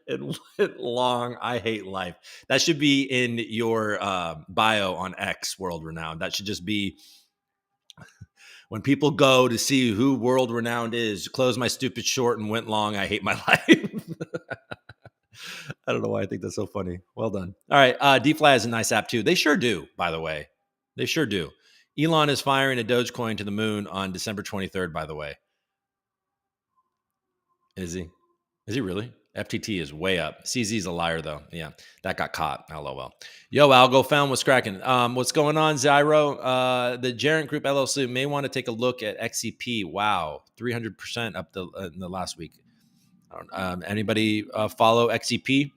and went long. I hate life. That should be in your bio on X, World Renowned. That should just be when people go to see who world renowned is. Closed my stupid short and went long. I hate my life. I don't know why I think that's so funny. Well done. All right. DFly has a nice app too. They sure do, by the way. They sure do. Elon is firing a Dogecoin to the moon on December 23rd, by the way. Is he? Is he really? FTT is way up. CZ's a liar, though. Yeah, that got caught. LOL. Yo, Algo found what's cracking. What's going on, Zyro? The Gerent Group LLC may want to take a look at XCP. Wow, 300% up in the last week. Anybody follow XCP?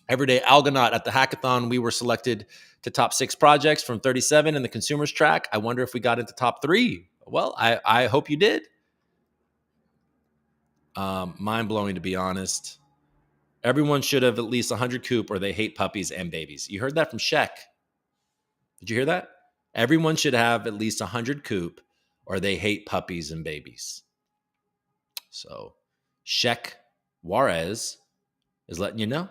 Everyday Algonaut at the hackathon, we were selected to top 6 projects from 37 in the consumers track. I wonder if we got into top 3. Well, I hope you did. Mind blowing, to be honest. Everyone should have at least 100 coop or they hate puppies and babies. You heard that from Sheck. Did you hear that? Everyone should have at least 100 coop or they hate puppies and babies. So Sheck Juarez is letting you know.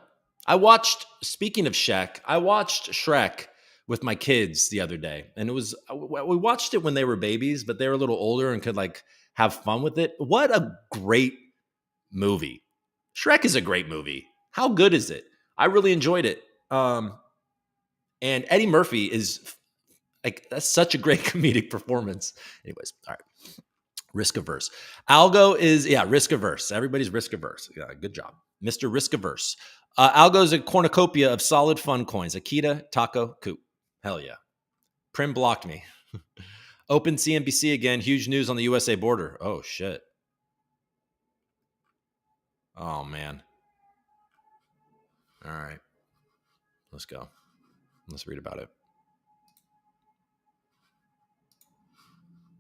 Speaking of Shaq, I watched Shrek with my kids the other day. And we watched it when they were babies, but they were a little older and could like have fun with it. What a great movie. Shrek is a great movie. How good is it? I really enjoyed it. And Eddie Murphy is like, that's such a great comedic performance. Anyways, all right. Risk averse. Algo is, risk averse. Everybody's risk averse. Yeah, good job. Mr. Risk averse. Algo is a cornucopia of solid fun coins. Akita, Taco, Coop. Hell yeah. Prim blocked me. Open CNBC again. Huge news on the USA border. Oh, shit. Oh, man. All right. Let's go. Let's read about it.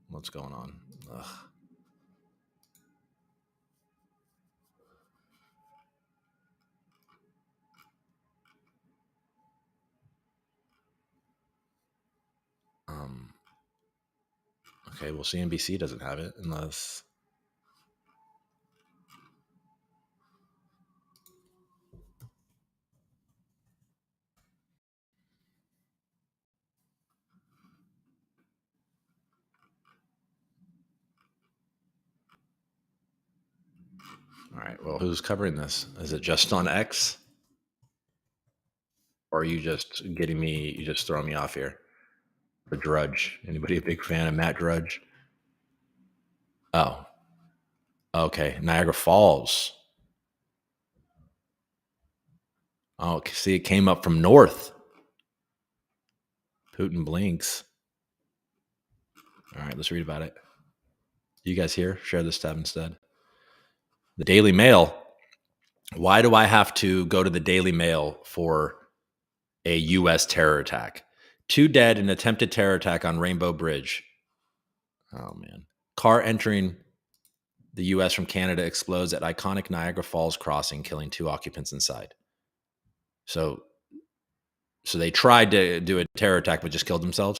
What's going on? Ugh. Okay, well, CNBC doesn't have it unless... All right, well, who's covering this? Is it just on X? Or are you just you just throwing me off here? The Drudge. Anybody a big fan of Matt Drudge? Oh, okay. Niagara Falls. Oh, see, it came up from north. Putin blinks. All right, let's read about it. You guys here? Share this tab instead. The Daily Mail. Why do I have to go to the Daily Mail for a U.S. terror attack? 2 dead in attempted terror attack on Rainbow Bridge. Oh, man. Car entering the U.S. from Canada explodes at iconic Niagara Falls crossing, killing 2 occupants inside. So they tried to do a terror attack, but just killed themselves.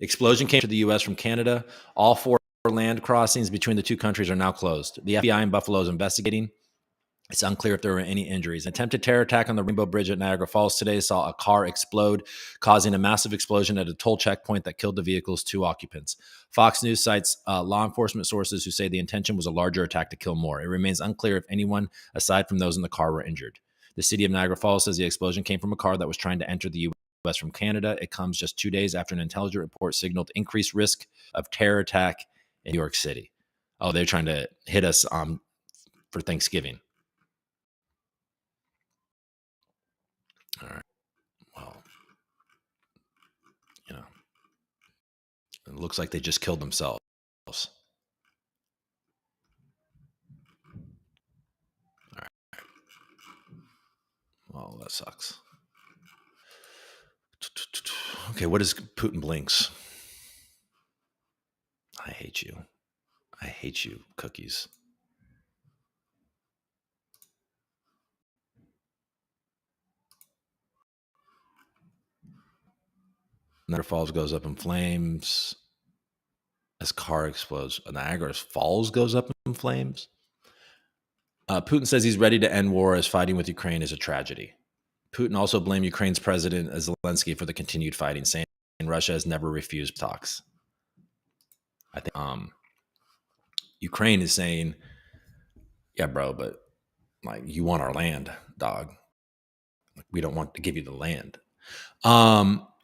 Explosion came to the U.S. from Canada. All 4 land crossings between the 2 countries are now closed. The FBI in Buffalo is investigating. It's unclear if there were any injuries. An attempted terror attack on the Rainbow Bridge at Niagara Falls today saw a car explode, causing a massive explosion at a toll checkpoint that killed the vehicle's 2 occupants. Fox News cites law enforcement sources who say the intention was a larger attack to kill more. It remains unclear if anyone, aside from those in the car, were injured. The city of Niagara Falls says the explosion came from a car that was trying to enter the U.S. from Canada. It comes just 2 days after an intelligence report signaled increased risk of terror attack in New York City. Oh, they're trying to hit us for Thanksgiving. All right. Well, it looks like they just killed themselves. All right. Well, that sucks. Okay, what is Putin blinks? I hate you. I hate you, cookies. Niagara Falls goes up in flames as car explodes. Niagara Falls goes up in flames. Putin says he's ready to end war as fighting with Ukraine is a tragedy. Putin also blamed Ukraine's president Zelensky for the continued fighting, saying Russia has never refused talks. I think Ukraine is saying, yeah, bro, but like you want our land, dog. We don't want to give you the land.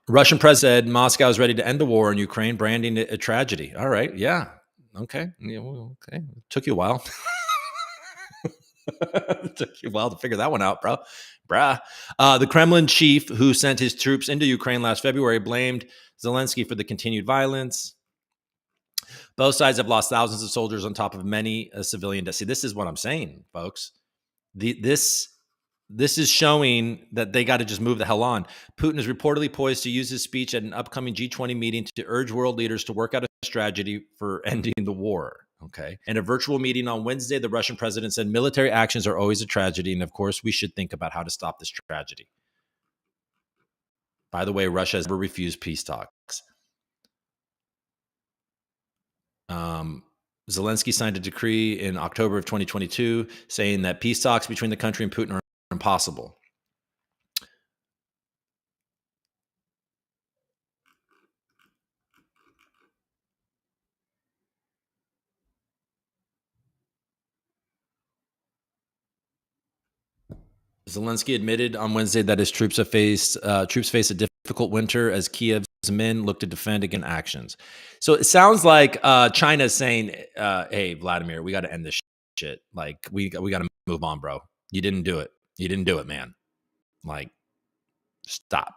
Russian president said Moscow is ready to end the war in Ukraine, branding it a tragedy. All right, yeah, okay, yeah, well, okay. Took you a while. Took you a while to figure that one out, bro. Bruh. The Kremlin chief who sent his troops into Ukraine last February blamed Zelensky for the continued violence. Both sides have lost thousands of soldiers on top of many civilian deaths. See, this is what I'm saying, folks. This is showing that they got to just move the hell on. Putin is reportedly poised to use his speech at an upcoming G20 meeting to urge world leaders to work out a strategy for ending the war. Okay. In a virtual meeting on Wednesday, the Russian president said military actions are always a tragedy. And of course, we should think about how to stop this tragedy. By the way, Russia has never refused peace talks. Zelensky signed a decree in October of 2022 saying that peace talks between the country and Putin are impossible. Zelensky admitted on Wednesday that his troops face a difficult winter as Kiev's men look to defend against actions. So it sounds like China's saying, "Hey, Vladimir, we got to end this shit. Like we got to move on, bro. You didn't do it. You didn't do it, man. Like stop."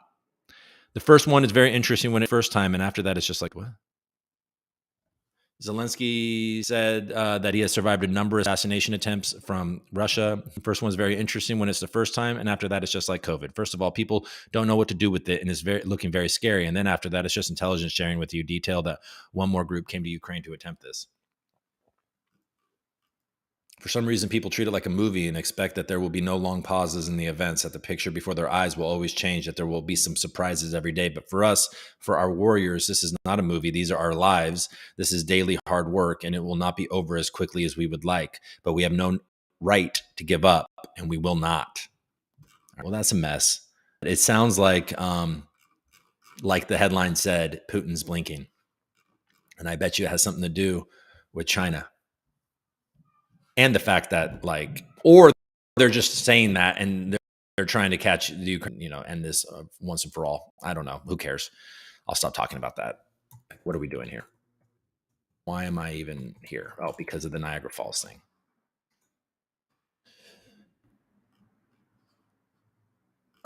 The first one is very interesting when it first time, and after that, it's just like what. Zelensky said that he has survived a number of assassination attempts from Russia. The first one's very interesting when it's the first time, and after that, it's just like COVID. First of all, people don't know what to do with it, and it's looking very scary. And then after that, it's just intelligence sharing with you detail that one more group came to Ukraine to attempt this. For some reason, people treat it like a movie and expect that there will be no long pauses in the events, that the picture before their eyes will always change, that there will be some surprises every day. But for us, for our warriors, this is not a movie. These are our lives. This is daily hard work, and it will not be over as quickly as we would like. But we have no right to give up, and we will not. Well, that's a mess. It sounds like the headline said, Putin's blinking. And I bet you it has something to do with China. And the fact that or they're just saying that and they're trying to catch the Ukraine, end this once and for all. I don't know. Who cares? I'll stop talking about that. What are we doing here? Why am I even here? Oh, because of the Niagara Falls thing.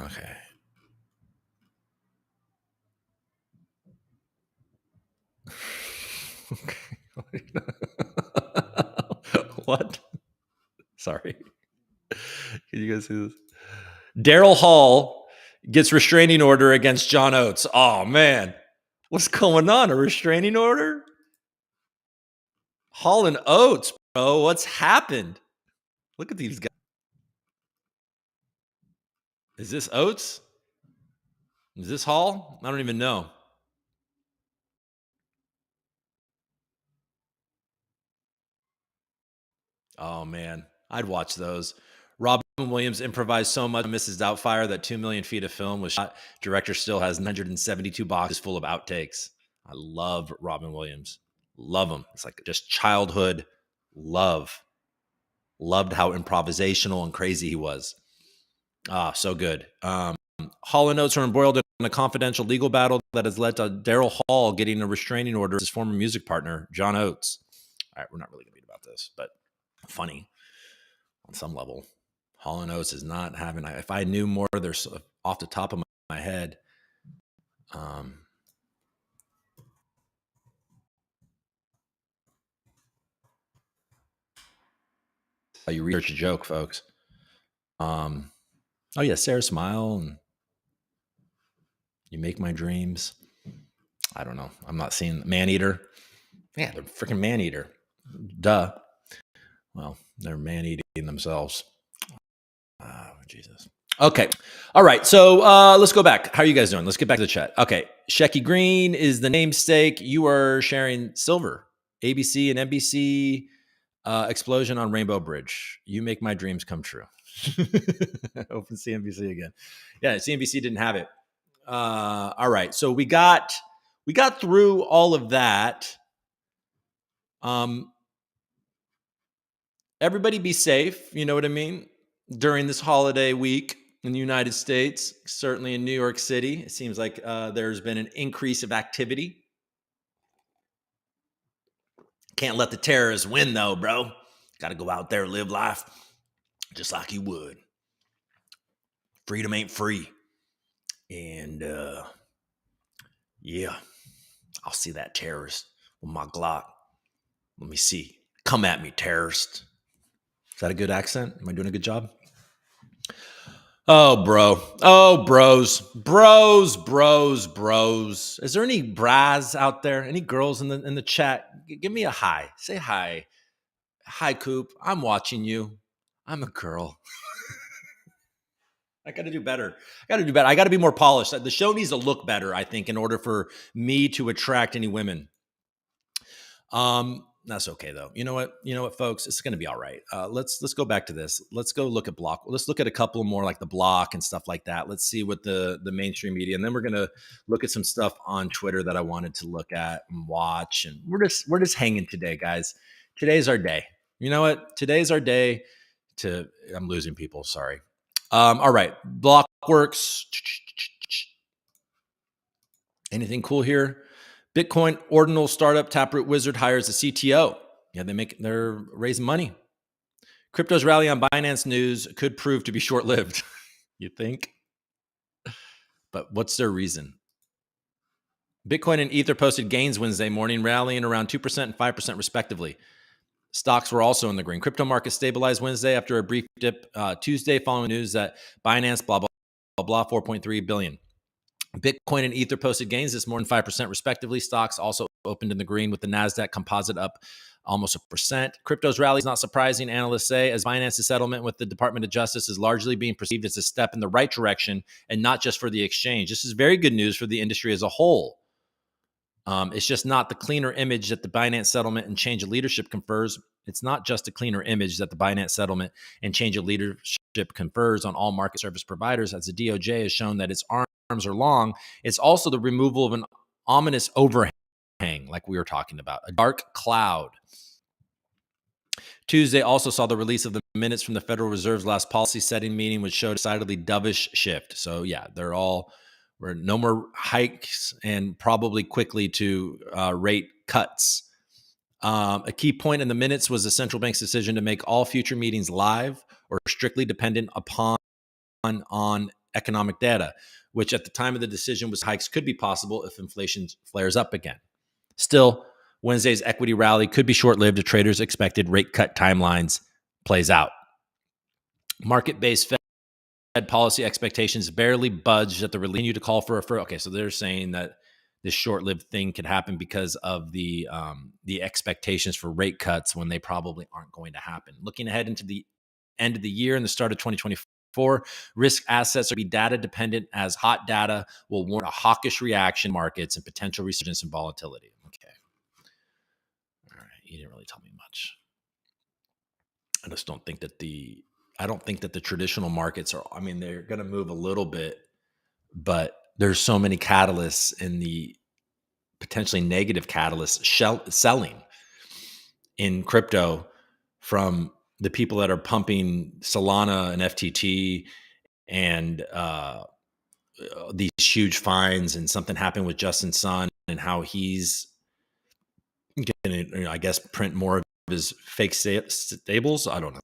Okay. What? Sorry. Can you guys see this? Daryl Hall gets restraining order against John Oates. Oh, man. What's going on? A restraining order? Hall and Oates, bro. What's happened? Look at these guys. Is this Oates? Is this Hall? I don't even know. Oh, man. I'd watch those. Robin Williams improvised so much on Mrs. Doubtfire that 2 million feet of film was shot. Director still has 972 boxes full of outtakes. I love Robin Williams. Love him. It's like just childhood love. Loved how improvisational and crazy he was. So good. Hall and Oates are embroiled in a confidential legal battle that has led to Daryl Hall getting a restraining order as his former music partner, John Oates. All right, we're not really going to read about this, but funny on some level. Hall and Oates is not having. If I knew more, there's off the top of my head. Oh, you research a joke, folks. Oh yeah, Sarah Smile and You Make My Dreams. I don't know. I'm not seeing Maneater. Yeah, the freaking Maneater. Duh. Well, they're man-eating themselves. Oh, Jesus. Okay. All right. So let's go back. How are you guys doing? Let's get back to the chat. Okay. Shecky Green is the namesake. You are sharing silver. ABC and NBC explosion on Rainbow Bridge. You make my dreams come true. Open CNBC again. Yeah, CNBC didn't have it. All right. So we got through all of that. Everybody be safe. You know what I mean? During this holiday week in the United States, certainly in New York City, it seems like there's been an increase of activity. Can't let the terrorists win, though, bro. Got to go out there, live life just like you would. Freedom ain't free. And yeah, I'll see that terrorist with my Glock. Let me see. Come at me, terrorist. Is that a good accent? Am I doing a good job? Oh, bro. Oh, bros. Bros, bros, bros. Is there any bras out there? Any girls in the chat? Give me a hi. Say hi. Hi, Coop. I'm watching you. I'm a girl. I got to do better. I got to be more polished. The show needs to look better, I think, in order for me to attract any women. That's okay though. You know what, folks, it's going to be all right. Let's go back to this. Let's go look at Block. Let's look at a couple more like the Block and stuff like that. Let's see what the mainstream media, and then we're going to look at some stuff on Twitter that I wanted to look at and watch. And we're just hanging today, guys. Today's our day. You know what? Today's our day I'm losing people. Sorry. All right. Blockworks. Anything cool here? Bitcoin ordinal startup Taproot Wizard hires a CTO. Yeah, they're raising money. Crypto's rally on Binance News could prove to be short-lived. You think? But what's their reason? Bitcoin and Ether posted gains Wednesday morning, rallying around 2% and 5% respectively. Stocks were also in the green. Crypto market stabilized Wednesday after a brief dip Tuesday following news that Binance, blah, blah, blah, 4.3 billion. Bitcoin and Ether posted gains this morning, 5% respectively. Stocks also opened in the green with the NASDAQ composite up almost 1%. Crypto's rally is not surprising, analysts say, as Binance's settlement with the Department of Justice is largely being perceived as a step in the right direction and not just for the exchange. This is very good news for the industry as a whole. It's just not the cleaner image that the Binance settlement and change of leadership confers. It's not just a cleaner image that the Binance settlement and change of leadership confers on all market service providers, as the DOJ has shown that its arms are long. It's also the removal of an ominous overhang, like we were talking about, a dark cloud. Tuesday also saw the release of the minutes from the Federal Reserve's last policy setting meeting, which showed a decidedly dovish shift. So yeah, we're no more hikes and probably quickly to rate cuts. A key point in the minutes was the central bank's decision to make all future meetings live or strictly dependent upon on economic data, which at the time of the decision was hikes could be possible if inflation flares up again. Still, Wednesday's equity rally could be short-lived if traders expected rate cut timelines plays out. Market-based Fed policy expectations barely budged at the continue to call for okay, so they're saying that this short-lived thing could happen because of the expectations for rate cuts when they probably aren't going to happen. Looking ahead into the end of the year and the start of 2024, risk assets are be data dependent as hot data will warrant a hawkish reaction in markets and potential resurgence in volatility. Okay. All right. You didn't really tell me much. I just don't think that the traditional markets are, I mean, they're going to move a little bit, but there's so many catalysts in the potentially negative catalysts selling in crypto from the people that are pumping Solana and FTT and these huge fines, and something happened with Justin Sun and how he's going to, I guess, print more of his fake stables. I don't know.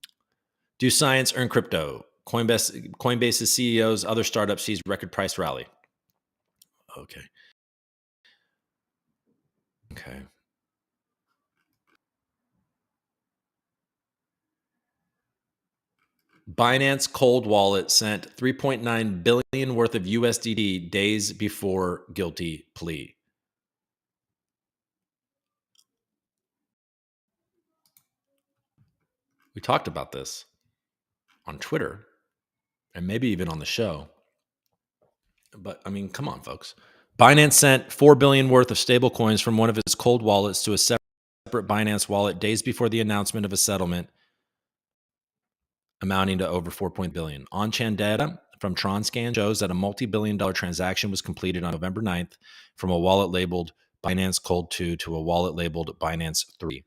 Do science, earn crypto. Coinbase's CEOs, other startups sees record price rally. Okay. Binance Cold Wallet sent 3.9 billion worth of USDT days before guilty plea. We talked about this on Twitter and maybe even on the show. But I mean, come on, folks. Binance sent $4 billion worth of stable coins from one of its cold wallets to a separate Binance wallet days before the announcement of a settlement amounting to over $4 billion. On-chain data from TronScan shows that a multi-billion-dollar transaction was completed on November 9th from a wallet labeled Binance Cold 2 to a wallet labeled Binance 3.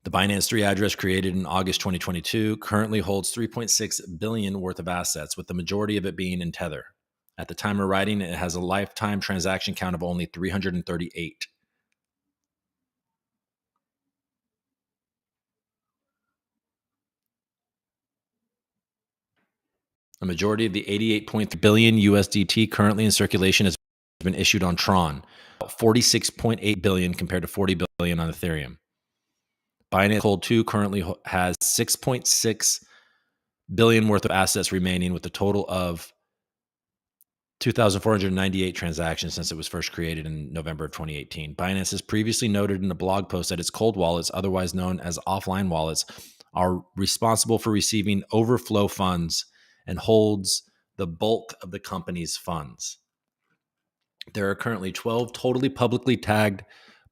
The Binance 3 address, created in August 2022, currently holds $3.6 billion worth of assets, with the majority of it being in Tether. At the time of writing, it has a lifetime transaction count of only 338. A majority of the 88.3 billion USDT currently in circulation has been issued on Tron, 46.8 billion compared to 40 billion on Ethereum. Binance Cold 2 currently has 6.6 billion worth of assets remaining, with a total of 2,498 transactions since it was first created in November of 2018. Binance has previously noted in a blog post that its cold wallets, otherwise known as offline wallets, are responsible for receiving overflow funds and holds the bulk of the company's funds. There are currently 12 totally publicly tagged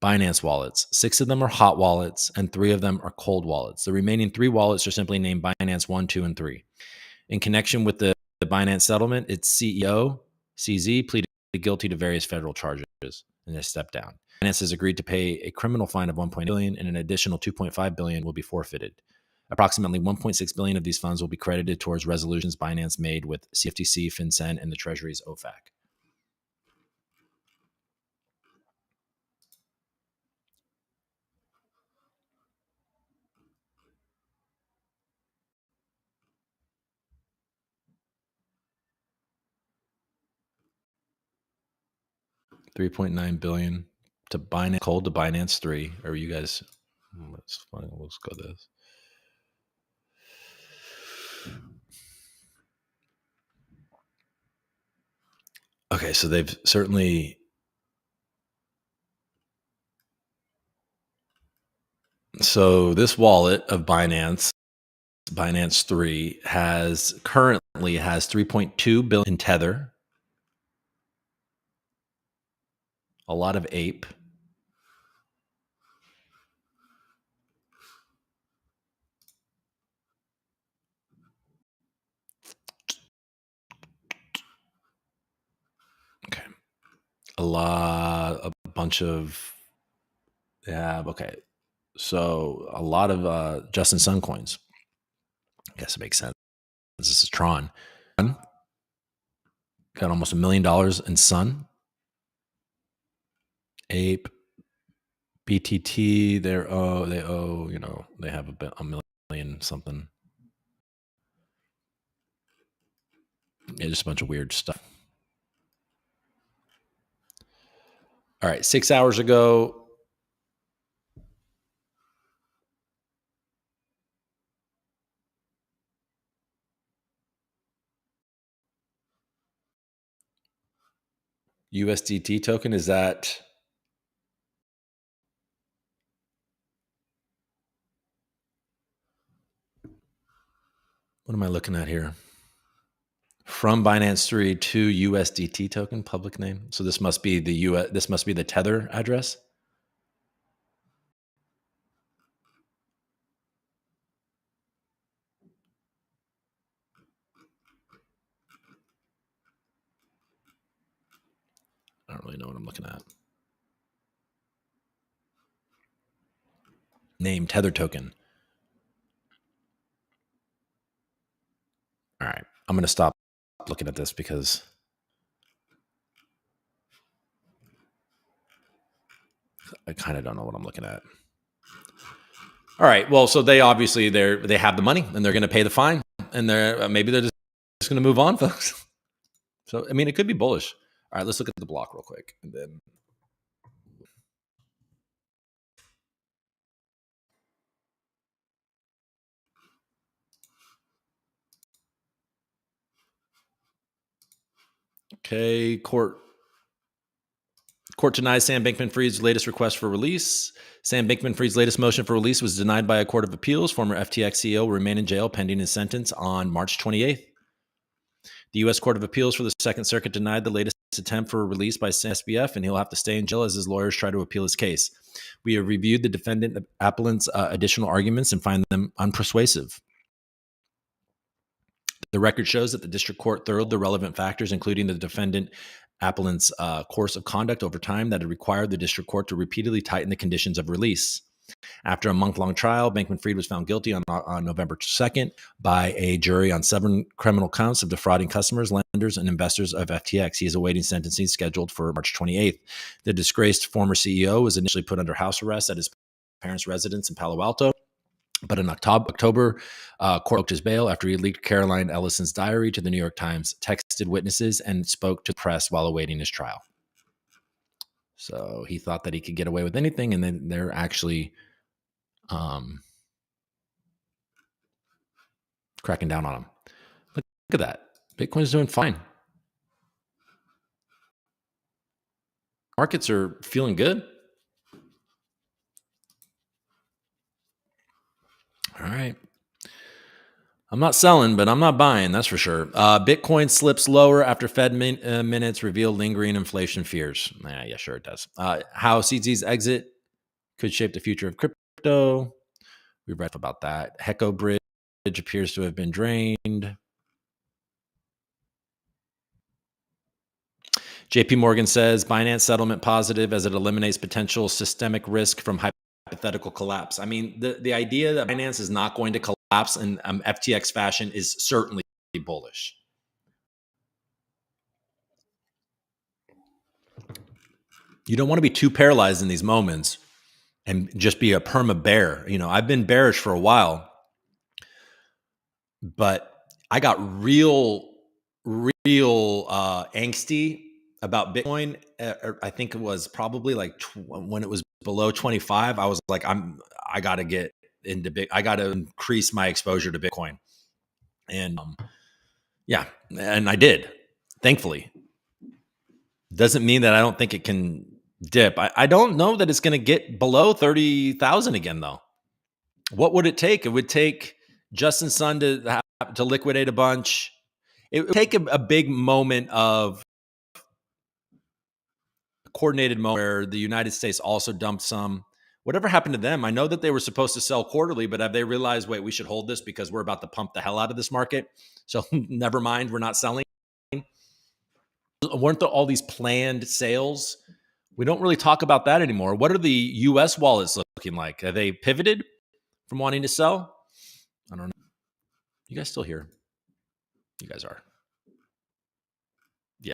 Binance wallets. 6 of them are hot wallets, and 3 of them are cold wallets. The remaining 3 wallets are simply named Binance 1, 2, and 3. In connection with the Binance settlement, its CEO, CZ, pleaded guilty to various federal charges and has stepped down. Binance has agreed to pay a criminal fine of $1.8 billion, and an additional $2.5 billion will be forfeited. Approximately $1.6 billion of these funds will be credited towards resolutions Binance made with CFTC, FinCEN, and the Treasury's OFAC. $3.9 billion to Binance Cold to Binance 3. Or you guys, let's go this. Okay, so they've certainly. So this wallet of Binance 3 currently has 3.2 billion in Tether, a lot of Ape, okay, a bunch of, yeah, okay, so a lot of Justin Sun coins. I guess it makes sense. This is Tron. Got almost $1 million in Sun. Ape, BTT, they owe, they have a million something. Yeah, just a bunch of weird stuff. All right, 6 hours ago, USDT token, is that what am I looking at here? From Binance 3 to USDT token, public name. So this must be this must be the Tether address. I don't really know what I'm looking at. Name Tether token. All right, I'm going to stop looking at this because I kind of don't know what I'm looking at. All right, well, so they obviously they have the money and they're going to pay the fine, and maybe they're just going to move on, folks. So I mean, it could be bullish. All right, let's look at the block real quick, and then. Okay, court Court denies Sam Bankman-Fried's latest request for release. Sam Bankman-Fried's latest motion for release was denied by a court of appeals. Former FTX CEO will remain in jail pending his sentence on March 28th. The U.S. Court of Appeals for the Second Circuit denied the latest attempt for release by SBF, and he'll have to stay in jail as his lawyers try to appeal his case. We have reviewed the defendant appellant's additional arguments and find them unpersuasive. The record shows that the district court thoroughly the relevant factors, including the defendant appellant's course of conduct over time that had required the district court to repeatedly tighten the conditions of release. After a month-long trial, Bankman-Fried was found guilty on November 2nd by a jury on 7 criminal counts of defrauding customers, lenders, and investors of FTX. He is awaiting sentencing scheduled for March 28th. The disgraced former CEO was initially put under house arrest at his parents' residence in Palo Alto, but in October, court booked his bail after he leaked Caroline Ellison's diary to the New York Times, texted witnesses, and spoke to the press while awaiting his trial. So he thought that he could get away with anything, and then they're actually cracking down on him. Look at that. Bitcoin's doing fine. Markets are feeling good. All right. I'm not selling, but I'm not buying, that's for sure. Bitcoin slips lower after Fed minutes reveal lingering inflation fears. Yeah, sure it does. How CZ's exit could shape the future of crypto. We read about that. Heco Bridge appears to have been drained. JP Morgan says Binance settlement positive as it eliminates potential systemic risk from hypothetical collapse. I mean, the idea that Binance is not going to collapse in FTX fashion is certainly bullish. You don't want to be too paralyzed in these moments and just be a perma bear. You know, I've been bearish for a while, but I got real angsty about Bitcoin. I think it was probably like when it was below 25. I was like, I got to get into I got to increase my exposure to Bitcoin, and yeah, and I did. Thankfully, doesn't mean that I don't think it can dip. I don't know that it's going to get below 30,000 again, though. What would it take? It would take Justin Sun to liquidate a bunch. It would take a big moment of a coordinated moment where the United States also dumped some. Whatever happened to them? I know that they were supposed to sell quarterly, but have they realized, wait, we should hold this because we're about to pump the hell out of this market? So never mind, we're not selling. Weren't there all these planned sales? We don't really talk about that anymore. What are the U.S. wallets looking like? Are they pivoted from wanting to sell? I don't know. You guys still here? You guys are. Yeah.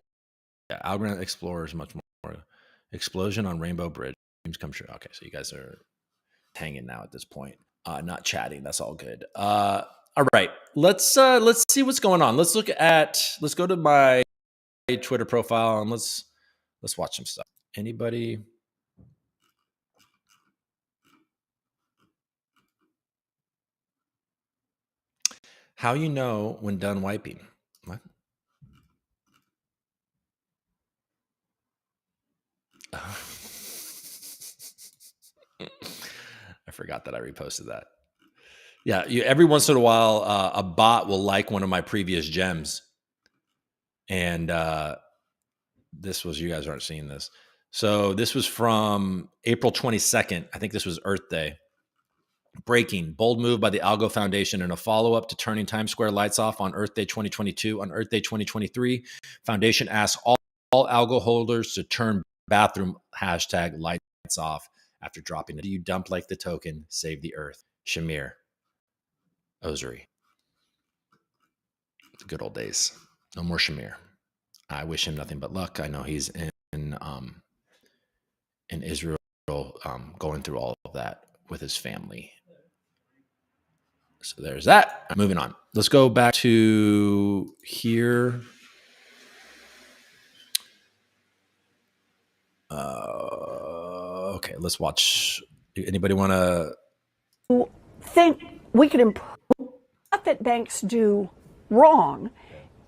Algorand Explorer is much more. Explosion on Rainbow Bridge. Dreams come true. Okay, so you guys are hanging now at this point. Not chatting. That's all good. All right. Let's see what's going on. Let's go to my Twitter profile and let's watch some stuff. Anybody? How you know when done wiping? What? I forgot that I reposted that. Yeah, every once in a while, a bot will like one of my previous gems, and this was, you guys aren't seeing this. So this was from April 22nd. I think this was Earth Day. Breaking, bold move by the Algo Foundation in a follow-up to turning Times Square lights off on Earth Day 2022. On Earth Day 2023, Foundation asks all Algo holders to turn bathroom #lights off after dropping it. Do you dump like the token? Save the Earth. Shamir Osiri. The good old days. No more Shamir. I wish him nothing but luck. I know he's in Israel, going through all of that with his family. So there's that. Moving on. Let's go back to here. Okay, let's watch. Anybody want to think we could improve? Not that banks do wrong.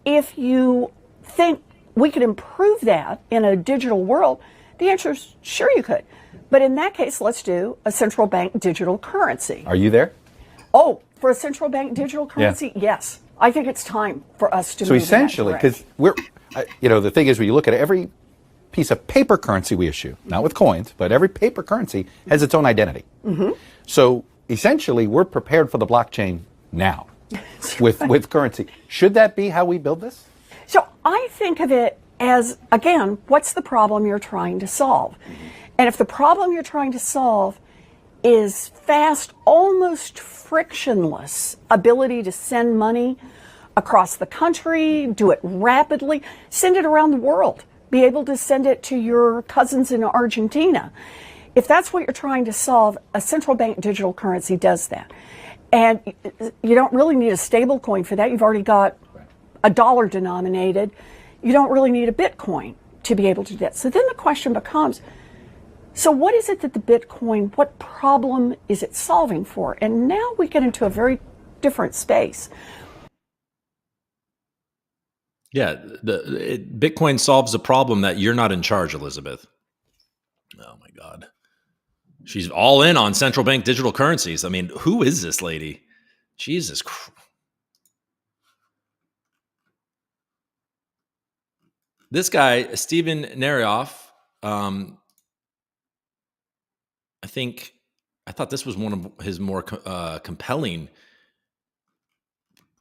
If you think we could improve that in a digital world, The answer is sure you could. But in that case, let's do a central bank digital currency. Are you there? Oh, for a central bank digital currency? Yeah. Yes. I think it's time for us to So move essentially, because the thing is, when you look at every piece of paper currency we issue, not with coins, but every paper currency has its own identity. Mm-hmm. So essentially, we're prepared for the blockchain now with currency. Should that be how we build this? So I think of it as, again, what's the problem you're trying to solve? And if the problem you're trying to solve is fast, almost frictionless ability to send money across the country, do it rapidly, send it around the world, be able to send it to your cousins in Argentina. If that's what you're trying to solve, a central bank digital currency does that. And you don't really need a stable coin for that. You've already got a dollar denominated. You don't really need a Bitcoin to be able to do that. So then the question becomes, so what is it that the Bitcoin, what problem is it solving for? And now we get into a very different space. Yeah, Bitcoin solves a problem that you're not in charge, Elizabeth. Oh my God. She's all in on central bank digital currencies. I mean, who is this lady? Jesus Christ. This guy, Steven Narioff, I thought this was one of his more compelling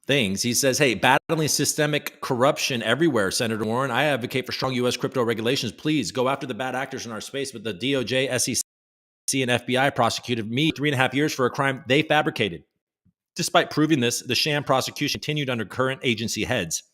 things. He says, hey, battling systemic corruption everywhere, Senator Warren. I advocate for strong U.S. crypto regulations. Please go after the bad actors in our space. But the DOJ, SEC, and FBI prosecuted me 3.5 years for a crime they fabricated. Despite proving this, the sham prosecution continued under current agency heads.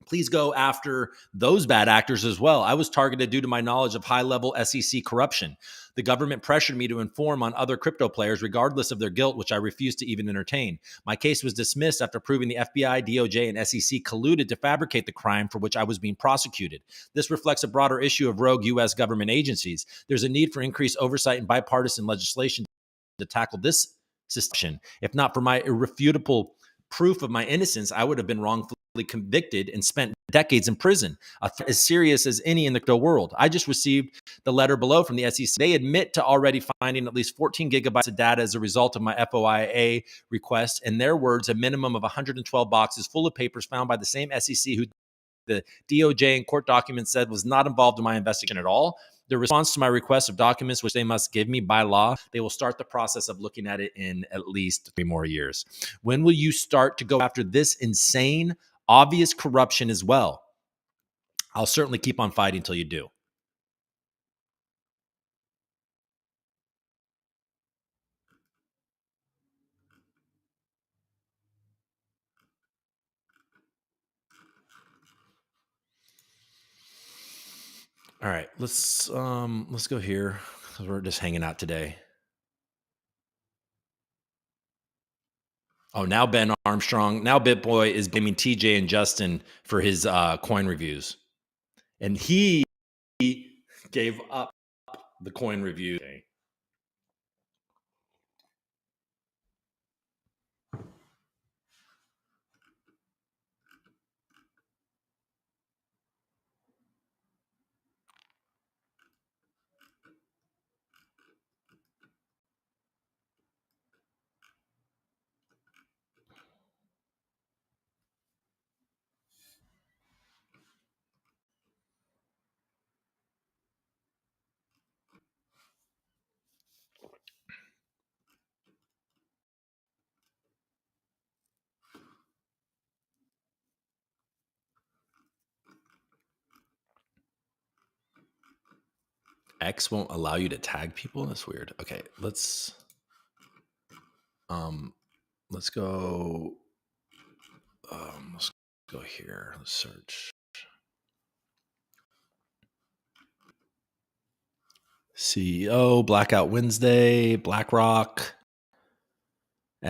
Please go after those bad actors as well. I was targeted due to my knowledge of high-level SEC corruption. The government pressured me to inform on other crypto players, regardless of their guilt, which I refused to even entertain. My case was dismissed after proving the FBI, DOJ, and SEC colluded to fabricate the crime for which I was being prosecuted. This reflects a broader issue of rogue U.S. government agencies. There's a need for increased oversight and bipartisan legislation to tackle this system. If not for my irrefutable proof of my innocence, I would have been wrongfully convicted and spent decades in prison, as serious as any in the crypto world. I just received the letter below from the SEC. They admit to already finding at least 14 gigabytes of data as a result of my FOIA request. In their words, a minimum of 112 boxes full of papers found by the same SEC who the DOJ and court documents said was not involved in my investigation at all. The response to my request of documents, which they must give me by law, they will start the process of looking at it in at least 3 more years. When will you start to go after this insane, obvious corruption as well? I'll certainly keep on fighting until you do. All right, let's go here because we're just hanging out today. Oh, now Ben Armstrong, now BitBoy is blaming TJ and Justin for his coin reviews, and he gave up the coin review. X won't allow you to tag people. That's weird. Okay, let's go. Let's go here. Let's search. CEO, Blackout Wednesday, BlackRock,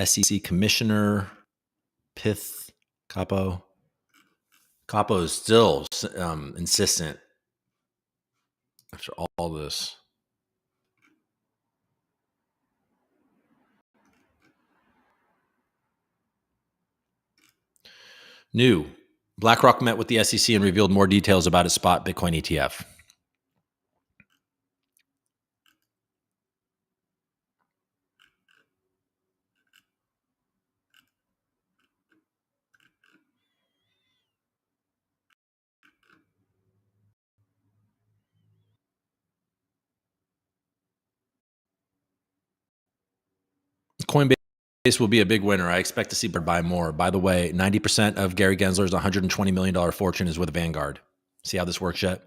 SEC Commissioner, Pith, Capo. Capo is still insistent after all this. New. BlackRock met with the SEC and revealed more details about its spot Bitcoin ETF. Coinbase will be a big winner. I expect to see buy more. By the way, 90% of Gary Gensler's $120 million fortune is with Vanguard. See how this works yet?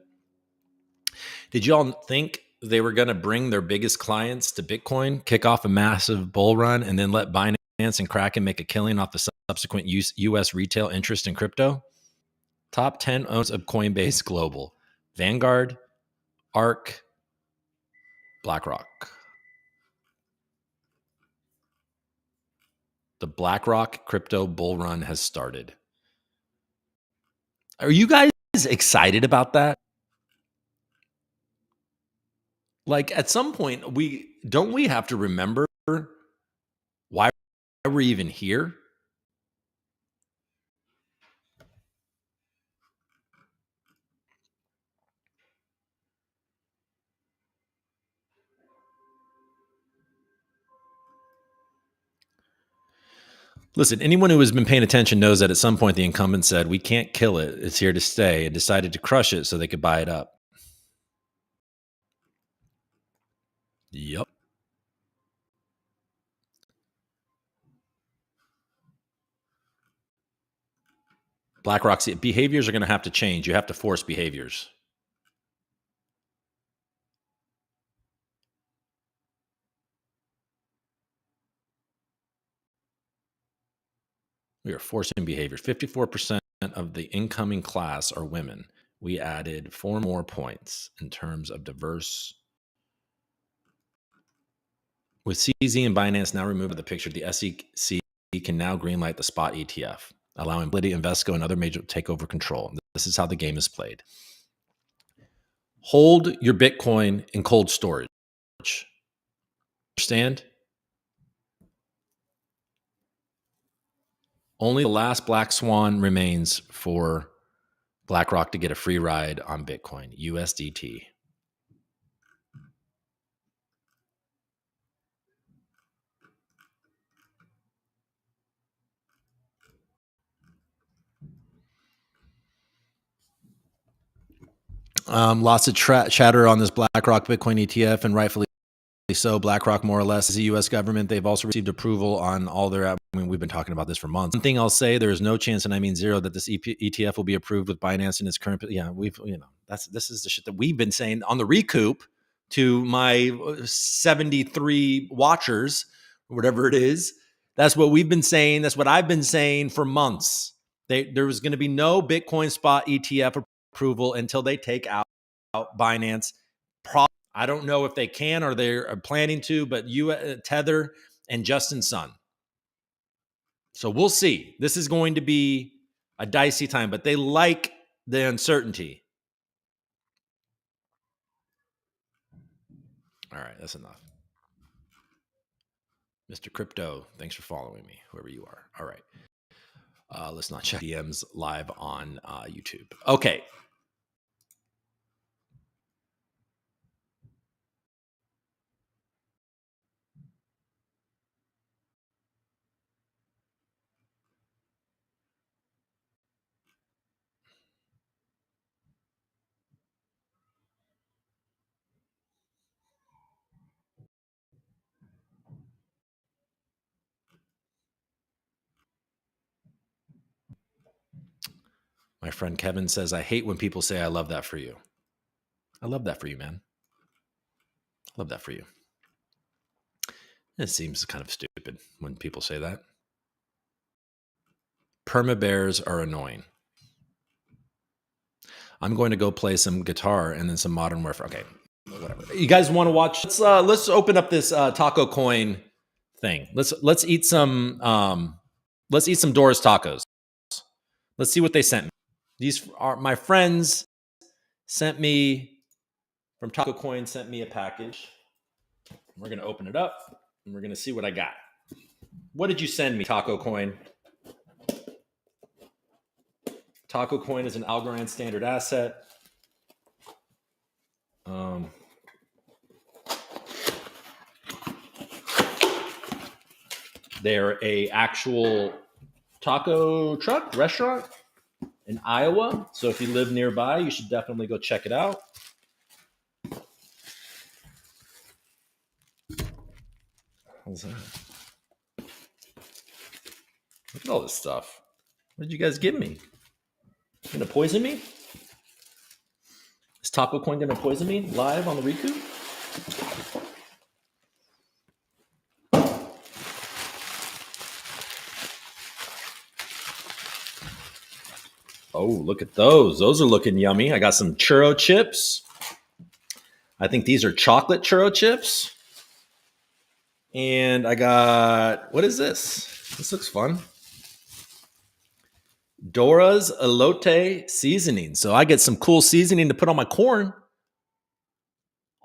Did you all think they were going to bring their biggest clients to Bitcoin, kick off a massive bull run, and then let Binance and Kraken make a killing off the subsequent U.S. retail interest in crypto? Top 10 owners of Coinbase Global: Vanguard, ARK, BlackRock. The BlackRock crypto bull run has started. Are you guys excited about that? Like, at some point, we have to remember why we're even here? Listen, anyone who has been paying attention knows that at some point the incumbent said, we can't kill it, it's here to stay, and decided to crush it so they could buy it up. Yep. BlackRock's behaviors are going to have to change. You have to force behaviors. We are forcing behaviors. 54% of the incoming class are women. We added 4 more points in terms of diverse. With CZ and Binance now removed the picture, the SEC can now greenlight the spot ETF, allowing Bliddy, Invesco, and other major take over control. This is how the game is played. Hold your Bitcoin in cold storage. Understand? Only the last black swan remains for BlackRock to get a free ride on Bitcoin, USDT. Lots of chatter on this BlackRock Bitcoin ETF, and rightfully so. BlackRock, more or less, is the U.S. government. They've also received approval on all their. I mean, we've been talking about this for months. One thing I'll say: there is no chance, and I mean zero, that this ETF will be approved with Binance in its current. Yeah, this is the shit that we've been saying on the ReCoop to my 73 watchers, or whatever it is. That's what we've been saying. That's what I've been saying for months. There was going to be no Bitcoin spot ETF approval until they take out Binance. I don't know if they can or they're planning to, but Tether and Justin Sun. So we'll see. This is going to be a dicey time, but they like the uncertainty. All right, that's enough. Mr. Crypto, thanks for following me, whoever you are. All right. Let's not check DMs live on YouTube. Okay. My friend Kevin says, I hate when people say, I love that for you. I love that for you, man. I love that for you. It seems kind of stupid when people say that. Perma bears are annoying. I'm going to go play some guitar and then some Modern Warfare. Okay, whatever. You guys want to watch? Let's open up this taco coin thing. Let's eat some Doris tacos. Let's see what they sent me. These are my friends sent me from Taco Coin. Sent me a package. We're gonna open it up and we're gonna see what I got. What did you send me, Taco Coin? Taco Coin is an Algorand standard asset. They're a actual taco truck restaurant in Iowa. So if you live nearby, you should definitely go check it out. How's that? Look at all this stuff. What did you guys give me? You gonna poison me? Is Taco Coin gonna poison me live on the ReCoop? Oh, look at those. Those are looking yummy. I got some churro chips. I think these are chocolate churro chips. And I got, what is this? This looks fun. Dora's elote seasoning. So I get some cool seasoning to put on my corn.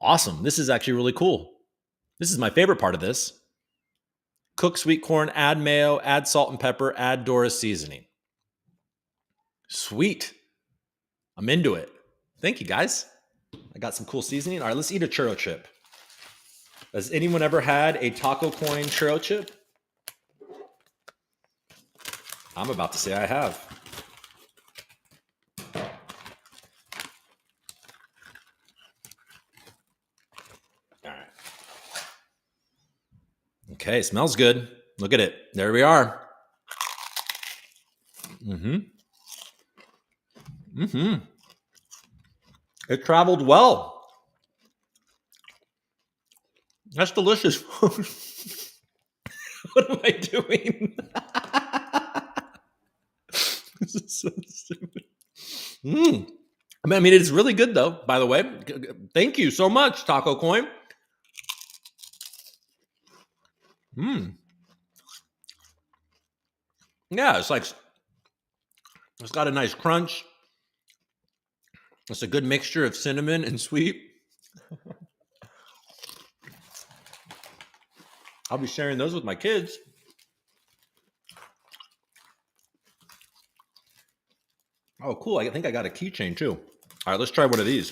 Awesome. This is actually really cool. This is my favorite part of this. Cook sweet corn, add mayo, add salt and pepper, add Dora's seasoning. Sweet. I'm into it. Thank you, guys. I got some cool seasoning. All right, let's eat a churro chip. Has anyone ever had a Taco Coin churro chip? I'm about to say I have. All right. Okay, smells good. Look at it. There we are. It traveled well. That's delicious. What am I doing? This is so stupid. I mean, it's really good, though, by the way. Thank you so much, Taco Coin. Yeah, it's got a nice crunch. It's a good mixture of cinnamon and sweet. I'll be sharing those with my kids. Oh, cool. I think I got a keychain too. All right, let's try one of these.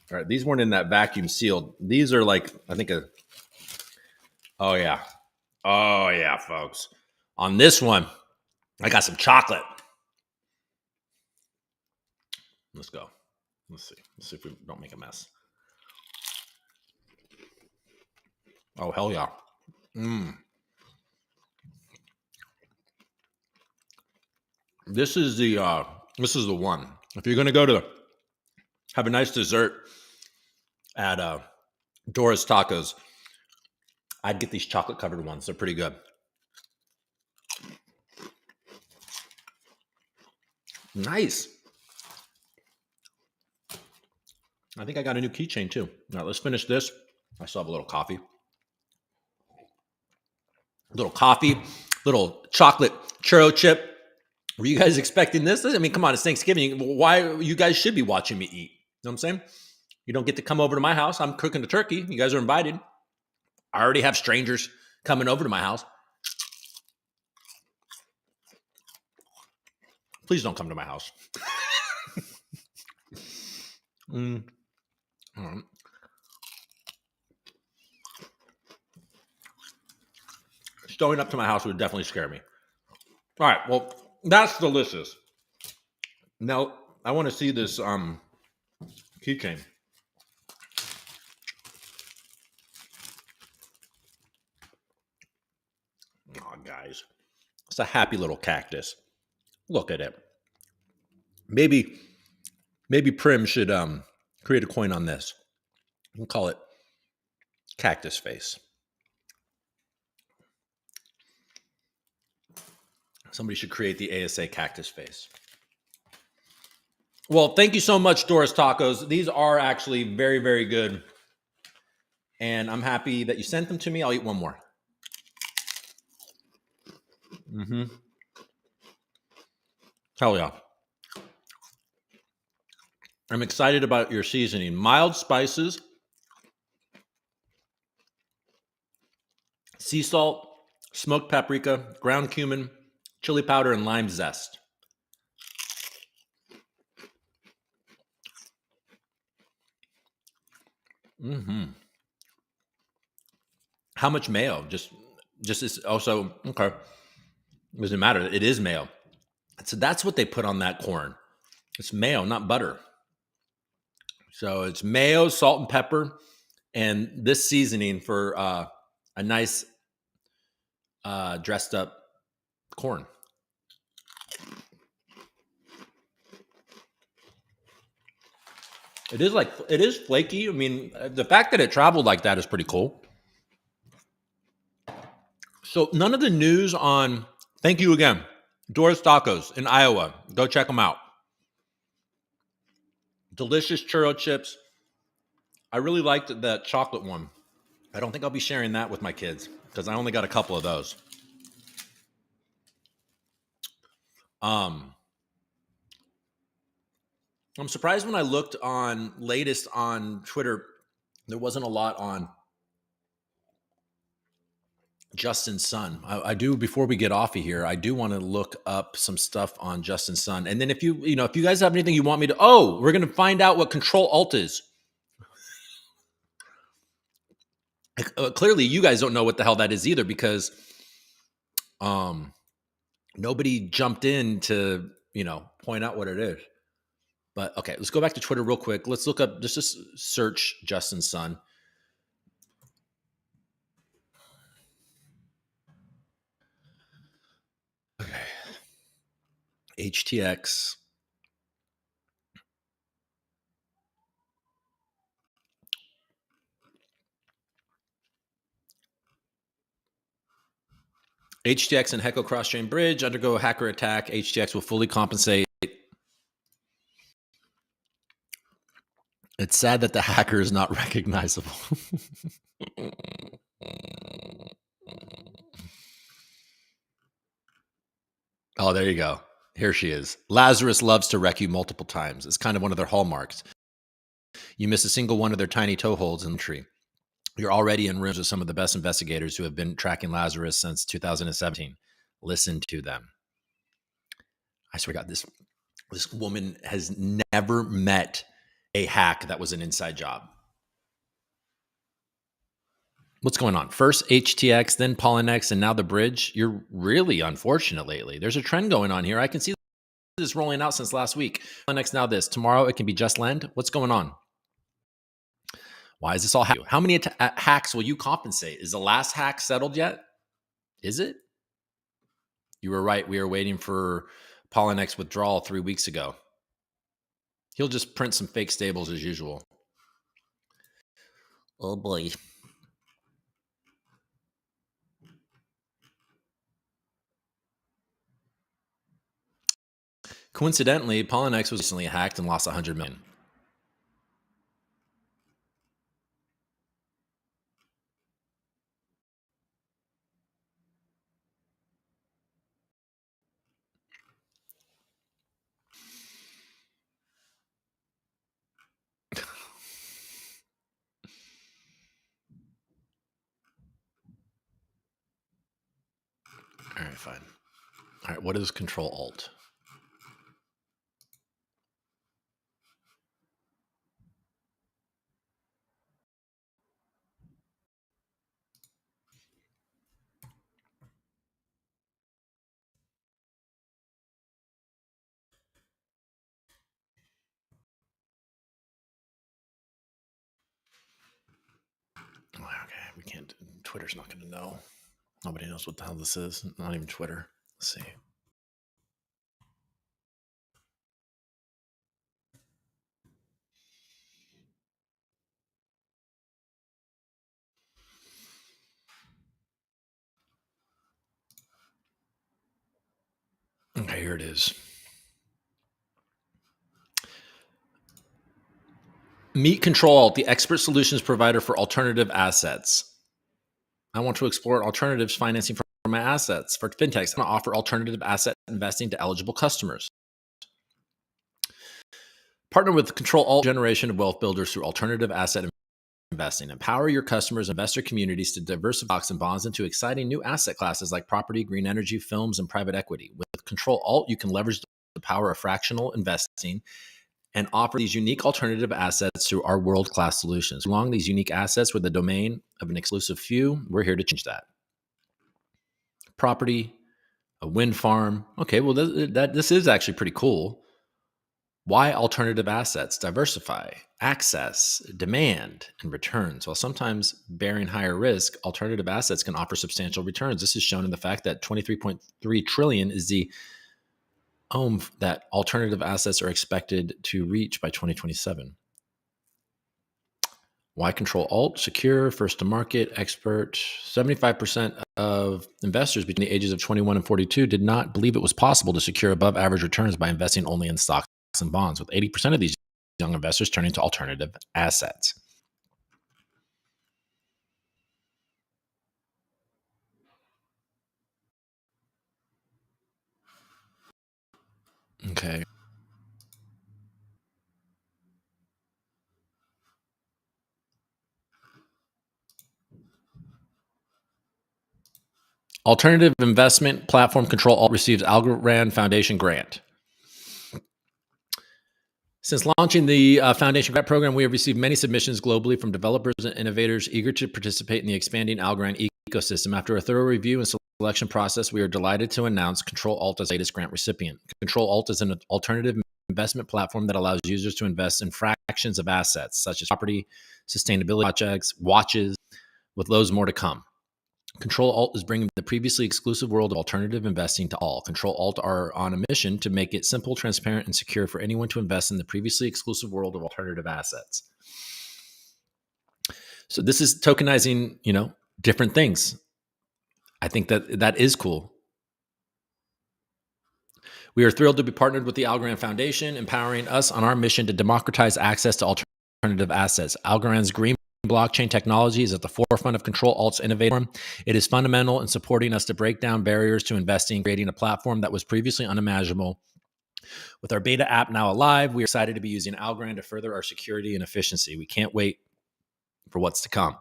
All right, these weren't in that vacuum sealed. These are like, I think oh yeah. Oh yeah, folks. On this one, I got some chocolate. Let's go. Let's see. Let's see if we don't make a mess. Oh, hell yeah. This is the one. If you're gonna go to have a nice dessert at Dora's Tacos, I'd get these chocolate covered ones. They're pretty good. Nice. I think I got a new keychain too. All right, let's finish this. I still have a little coffee. Little chocolate churro chip. Were you guys expecting this? I mean, come on, it's Thanksgiving. Why you guys should be watching me eat? You know what I'm saying? You don't get to come over to my house. I'm cooking the turkey. You guys are invited. I already have strangers coming over to my house. Please don't come to my house. Showing up to my house would definitely scare me. All right, well, that's delicious. Now, I want to see this keychain. Oh, guys. It's a happy little cactus. Look at it. Maybe Prim should create a coin on this. We'll call it Cactus Face. Somebody should create the ASA Cactus Face. Well, thank you so much, Dora's Tacos. These are actually very, very good. And I'm happy that you sent them to me. I'll eat one more. Hell yeah. I'm excited about your seasoning. Mild spices, sea salt, smoked paprika, ground cumin, chili powder, and lime zest. How much mayo? Just is also okay. Doesn't matter. It is mayo. So that's what they put on that corn. It's mayo, not butter. So it's mayo, salt and pepper, and this seasoning for a nice dressed up corn. It is flaky. I mean, the fact that it traveled like that is pretty cool. So none of the news on, thank you again, Doris Tacos in Iowa. Go check them out. Delicious churro chips. I really liked the chocolate one. I don't think I'll be sharing that with my kids because I only got a couple of those. I'm surprised when I looked on latest on Twitter, there wasn't a lot on Justin's son. I do, before we get off of here, I do want to look up some stuff on Justin's son. And then if you guys have anything you want me to, we're going to find out what Control Alt is. Clearly you guys don't know what the hell that is either, because nobody jumped in to, point out what it is. But okay, let's go back to Twitter real quick. Let's look up, just search Justin's son. Okay. HTX. HTX and Heco cross-chain bridge undergo a hacker attack. HTX will fully compensate. It's sad that the hacker is not recognizable. Oh, there you go. Here she is. Lazarus loves to wreck you multiple times. It's kind of one of their hallmarks. You miss a single one of their tiny toe holds in the tree. You're already in rooms with some of the best investigators who have been tracking Lazarus since 2017. Listen to them. I swear to God, this woman has never met a hack that was an inside job. What's going on? First HTX, then Polynex, and now the bridge. You're really unfortunate lately. There's a trend going on here. I can see this rolling out since last week. Polynex, now this. Tomorrow it can be Just Lend. What's going on? Why is this all happening? How many hacks will you compensate? Is the last hack settled yet? Is it? You were right. We were waiting for Polynex withdrawal 3 weeks ago. He'll just print some fake stables as usual. Oh boy. Coincidentally, Polynex was recently hacked and lost 100 million. All right, fine. All right, what is Control Alt? Okay, we can't. Twitter's not going to know. Nobody knows what the hell this is. Not even Twitter. Let's see. Okay, here it is. Meet Control Alt, the expert solutions provider for alternative assets. I want to explore alternatives financing for my assets. For fintechs, I want to offer alternative asset investing to eligible customers. Partner with Control Alt, generation of wealth builders through alternative asset investing. Empower your customers, investor communities to diversify stocks and bonds into exciting new asset classes like property, green energy, films, and private equity. With Control Alt, you can leverage the power of fractional investing and offer these unique alternative assets through our world-class solutions. Along these unique assets with the domain of an exclusive few, we're here to change that. Property, a wind farm. Okay, well, this is actually pretty cool. Why alternative assets? Diversify, access, demand, and returns. While sometimes bearing higher risk, alternative assets can offer substantial returns. This is shown in the fact that 23.3 trillion is the that alternative assets are expected to reach by 2027. Why control alt? Secure, first to market, expert. 75% of investors between the ages of 21 and 42 did not believe it was possible to secure above average returns by investing only in stocks and bonds, with 80% of these young investors turning to alternative assets. Okay. Alternative investment platform Control Alt receives Algorand Foundation grant. Since launching the Foundation Grant Program, we have received many submissions globally from developers and innovators eager to participate in the expanding Algorand ecosystem. After a thorough review and selection process, we are delighted to announce Control Alt as the latest grant recipient. Control Alt is an alternative investment platform that allows users to invest in fractions of assets, such as property, sustainability projects, watches, with loads more to come. Control Alt is bringing the previously exclusive world of alternative investing to all. Control Alt are on a mission to make it simple, transparent, and secure for anyone to invest in the previously exclusive world of alternative assets. So this is tokenizing, different things. I think that is cool. We are thrilled to be partnered with the Algorand Foundation, empowering us on our mission to democratize access to alternative assets. Algorand's green blockchain technology is at the forefront of Control Alt's innovative. It is fundamental in supporting us to break down barriers to investing, creating a platform that was previously unimaginable. With our beta app now alive, we are excited to be using Algorand to further our security and efficiency. We can't wait for what's to come.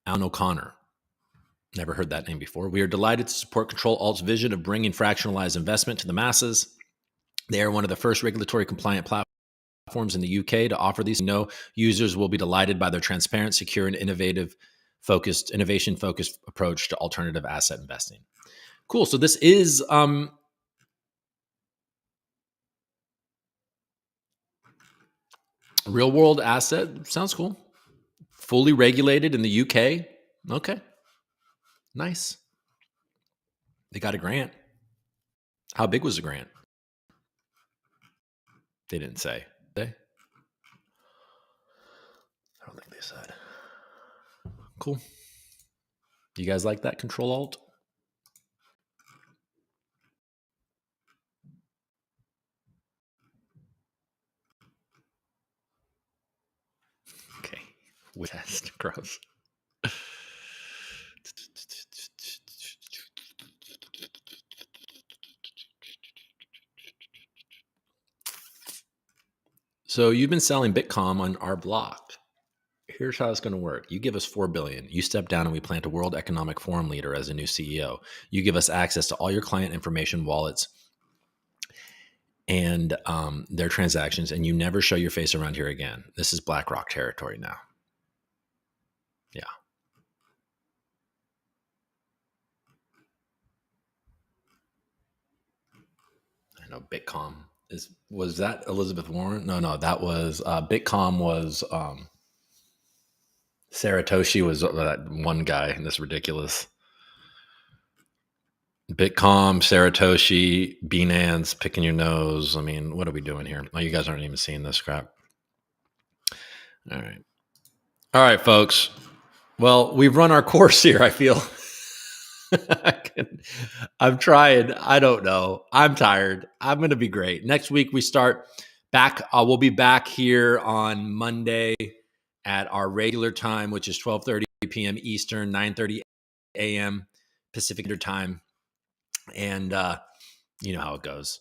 Alan O'Connor. Never heard that name before. We are delighted to support Control Alt's vision of bringing fractionalized investment to the masses. They are one of the first regulatory compliant platforms in the UK to offer these. Users will be delighted by their transparent, secure, and innovation-focused approach to alternative asset investing. Cool. So this is real world asset. Sounds cool. Fully regulated in the UK. Okay. Nice. They got a grant. How big was the grant? They didn't say. I don't think they said. Cool. You guys like that Control Alt? Okay. Test. Gross. So you've been selling Bitcoin on our block. Here's how it's going to work. You give us $4 billion. You step down and we plant a World Economic Forum leader as a new CEO. You give us access to all your client information, wallets, and their transactions, and you never show your face around here again. This is BlackRock territory now. Yeah. I know Bitcoin was that Elizabeth Warren? No, that was Bitcoin was Saratoshi was that one guy, and this ridiculous. Bitcoin, Saratoshi, Binance, picking your nose. I mean, what are we doing here? Oh, you guys aren't even seeing this crap. All right, folks. Well, we've run our course here, I feel. I'm trying. I don't know. I'm tired. I'm going to be great. Next week, we start back. We'll be back here on Monday at our regular time, which is 12:30 p.m. Eastern, 9:30 a.m. Pacific time. And you know how it goes.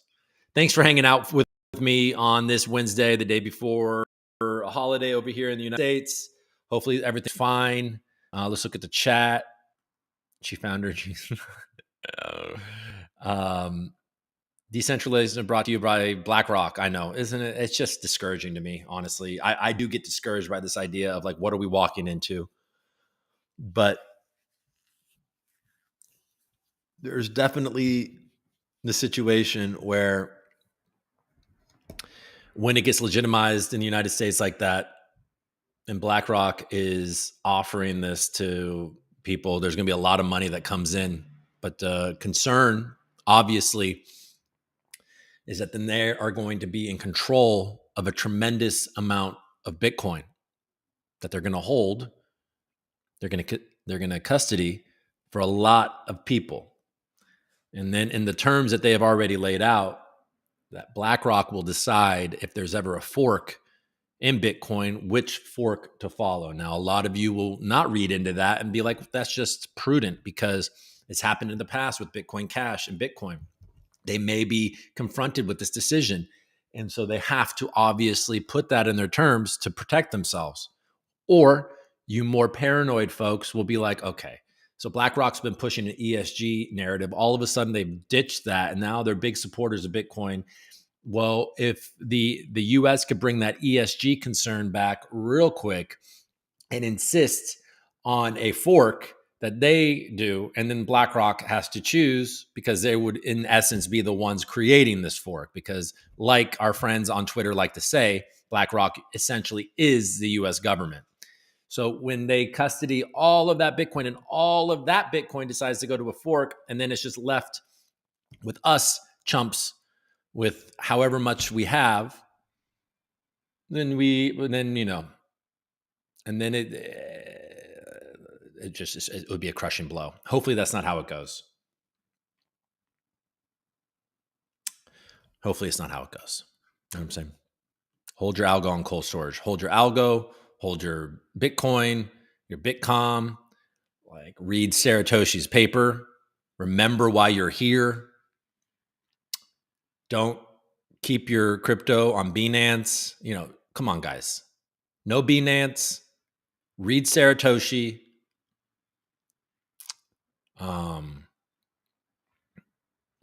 Thanks for hanging out with me on this Wednesday, the day before a holiday over here in the United States. Hopefully everything's fine. Let's look at the chat. Chief founder. Decentralization brought to you by BlackRock. I know, isn't it? It's just discouraging to me, honestly. I do get discouraged by this idea of like, what are we walking into? But there's definitely the situation where when it gets legitimized in the United States like that, and BlackRock is offering this to people, there's going to be a lot of money that comes in. But the concern, obviously, is that then they are going to be in control of a tremendous amount of Bitcoin that they're going to hold. They're going to custody for a lot of people. And then in the terms that they have already laid out, that BlackRock will decide if there's ever a fork in Bitcoin, which fork to follow. Now, a lot of you will not read into that and be like, that's just prudent because it's happened in the past with Bitcoin Cash and Bitcoin. They may be confronted with this decision. And so they have to obviously put that in their terms to protect themselves. Or you more paranoid folks will be like, okay, so BlackRock's been pushing an ESG narrative. All of a sudden they've ditched that and now they're big supporters of Bitcoin. Well, if the US could bring that ESG concern back real quick and insist on a fork that they do, and then BlackRock has to choose because they would, in essence, be the ones creating this fork. Because, like our friends on Twitter like to say, BlackRock essentially is the US government. So when they custody all of that Bitcoin and all of that Bitcoin decides to go to a fork, and then it's just left with us chumps with however much we have, then and then it would be a crushing blow. Hopefully that's not how it goes. Hopefully it's not how it goes. You know what I'm saying? Hold your algo on cold storage. Hold your algo, hold your Bitcoin, your Bitcom, like read Saratoshi's paper. Remember why you're here. Don't keep your crypto on Binance. Come on, guys. No Binance. Read Saratoshi.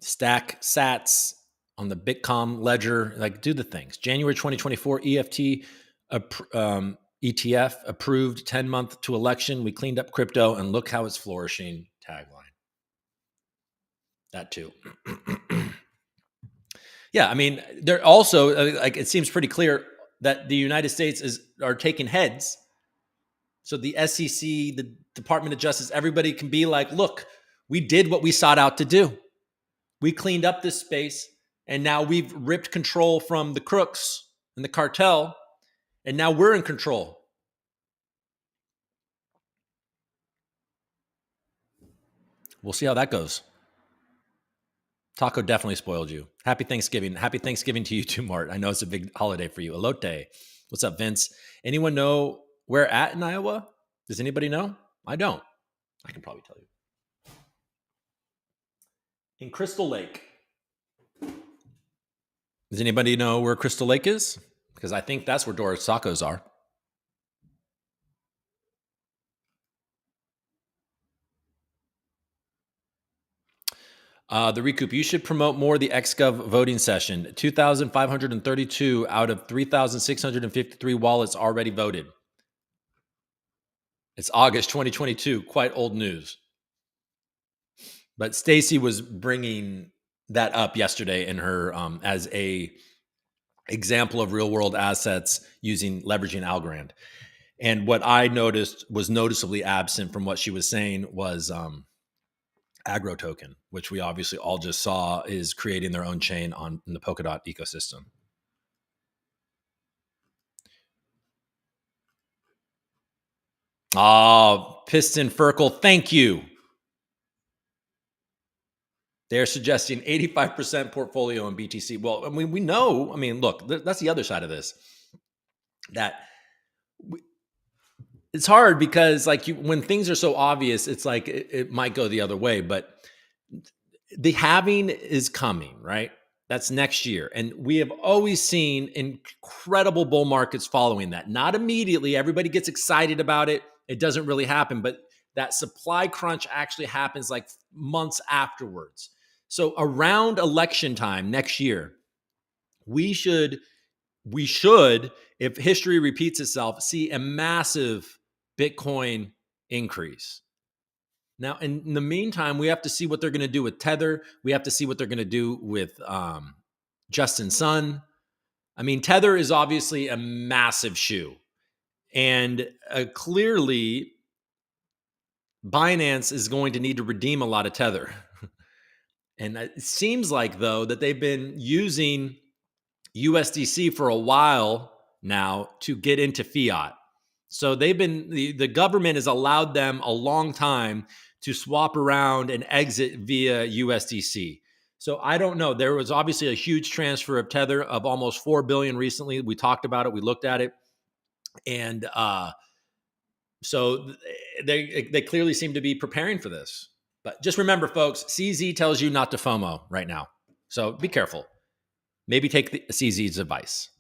Stack sats on the Bitcom ledger. Like, do the things. January 2024 EFT ETF approved 10-month to election. We cleaned up crypto and look how it's flourishing. Tagline. That too. Yeah, I mean, they're also like, it seems pretty clear that the United States are taking heads. So the SEC, the Department of Justice, everybody can be like, look, we did what we sought out to do. We cleaned up this space, and now we've ripped control from the crooks and the cartel, and now we're in control. We'll see how that goes. Taco definitely spoiled you. Happy Thanksgiving. Happy Thanksgiving to you too, Mart. I know it's a big holiday for you. Elote. What's up, Vince? Anyone know where at in Iowa? Does anybody know? I don't. I can probably tell you. In Crystal Lake. Does anybody know where Crystal Lake is? Because I think that's where Doris Tacos are. The ReCoop, you should promote more the XGov voting session. 2,532 out of 3,653 wallets already voted. It's August 2022, quite old news. But Stacy was bringing that up yesterday in her as a example of real world assets leveraging Algorand. And what I noticed was noticeably absent from what she was saying was Agro Token, which we obviously all just saw is creating their own chain in the Polkadot ecosystem. Oh, Piston Ferkel, thank you. They're suggesting 85% portfolio in BTC. Well, I mean, we know, look, that's the other side of this. It's hard because when things are so obvious, it's like it might go the other way, but the halving is coming, right? That's next year. And we have always seen incredible bull markets following that. Not immediately. Everybody gets excited about it. It doesn't really happen, but that supply crunch actually happens like months afterwards. So around election time next year, we should, if history repeats itself, see a massive Bitcoin increase. Now, in the meantime, we have to see what they're going to do with Tether. We have to see what they're going to do with Justin Sun. I mean, Tether is obviously a massive shoe. And clearly, Binance is going to need to redeem a lot of Tether. And it seems like, though, that they've been using USDC for a while now to get into fiat. So they've been, the government has allowed them a long time to swap around and exit via USDC. So I don't know. There was obviously a huge transfer of Tether of almost 4 billion recently. We talked about it. We looked at it. And so they clearly seem to be preparing for this. But just remember, folks, CZ tells you not to FOMO right now. So be careful. Maybe take CZ's advice.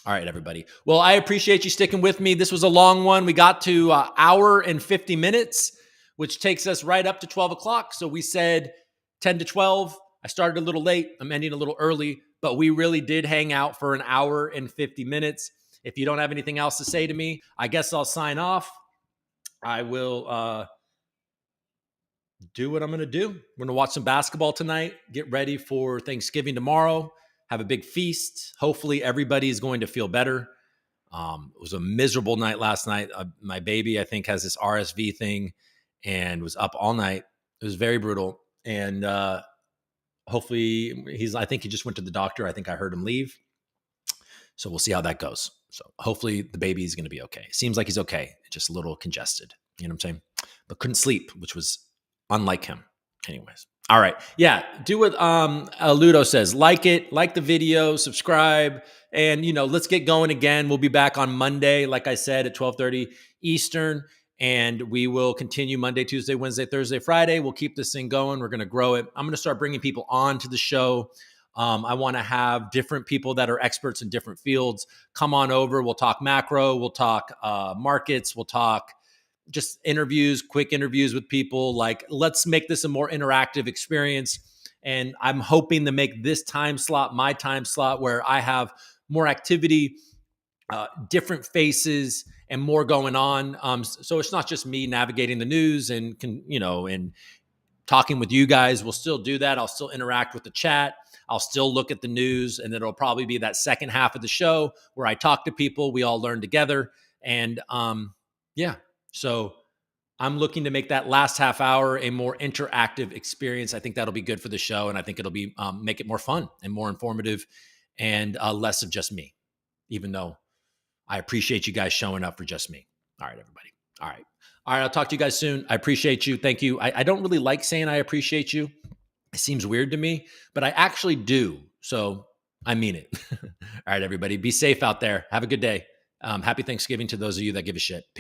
All right, everybody. Well, I appreciate you sticking with me. This was a long one. We got to hour and 50 minutes, which takes us right up to 12 o'clock. So we said 10 to 12. I started a little late. I'm ending a little early, but we really did hang out for an hour and 50 minutes. If you don't have anything else to say to me, I guess I'll sign off. I will do what I'm going to do. We're going to watch some basketball tonight, get ready for Thanksgiving tomorrow, have a big feast. Hopefully everybody is going to feel better. It was a miserable night last night. My baby, I think, has this RSV thing and was up all night. It was very brutal. And hopefully I think he just went to the doctor. I think I heard him leave. So we'll see how that goes. So hopefully the baby is going to be okay. Seems like he's okay. Just a little congested. You know what I'm saying? But couldn't sleep, which was unlike him. Anyways. All right. Yeah. Do what Ludo says. Like it, like the video, subscribe, and, let's get going again. We'll be back on Monday, like I said, at 12:30 Eastern, and we will continue Monday, Tuesday, Wednesday, Thursday, Friday. We'll keep this thing going. We're going to grow it. I'm going to start bringing people on to the show. I want to have different people that are experts in different fields come on over. We'll talk macro. We'll talk markets. We'll talk just interviews, quick interviews with people. Like, let's make this a more interactive experience. And I'm hoping to make this time slot my time slot where I have more activity, different faces, and more going on. So it's not just me navigating the news and talking with you guys. We'll still do that. I'll still interact with the chat. I'll still look at the news, and it'll probably be that second half of the show where I talk to people. We all learn together. And yeah. So I'm looking to make that last half hour a more interactive experience. I think that'll be good for the show, and I think it'll be make it more fun and more informative and less of just me, even though I appreciate you guys showing up for just me. All right, everybody. All right. I'll talk to you guys soon. I appreciate you. Thank you. I don't really like saying I appreciate you. It seems weird to me, but I actually do. So I mean it. All right, everybody. Be safe out there. Have a good day. Happy Thanksgiving to those of you that give a shit.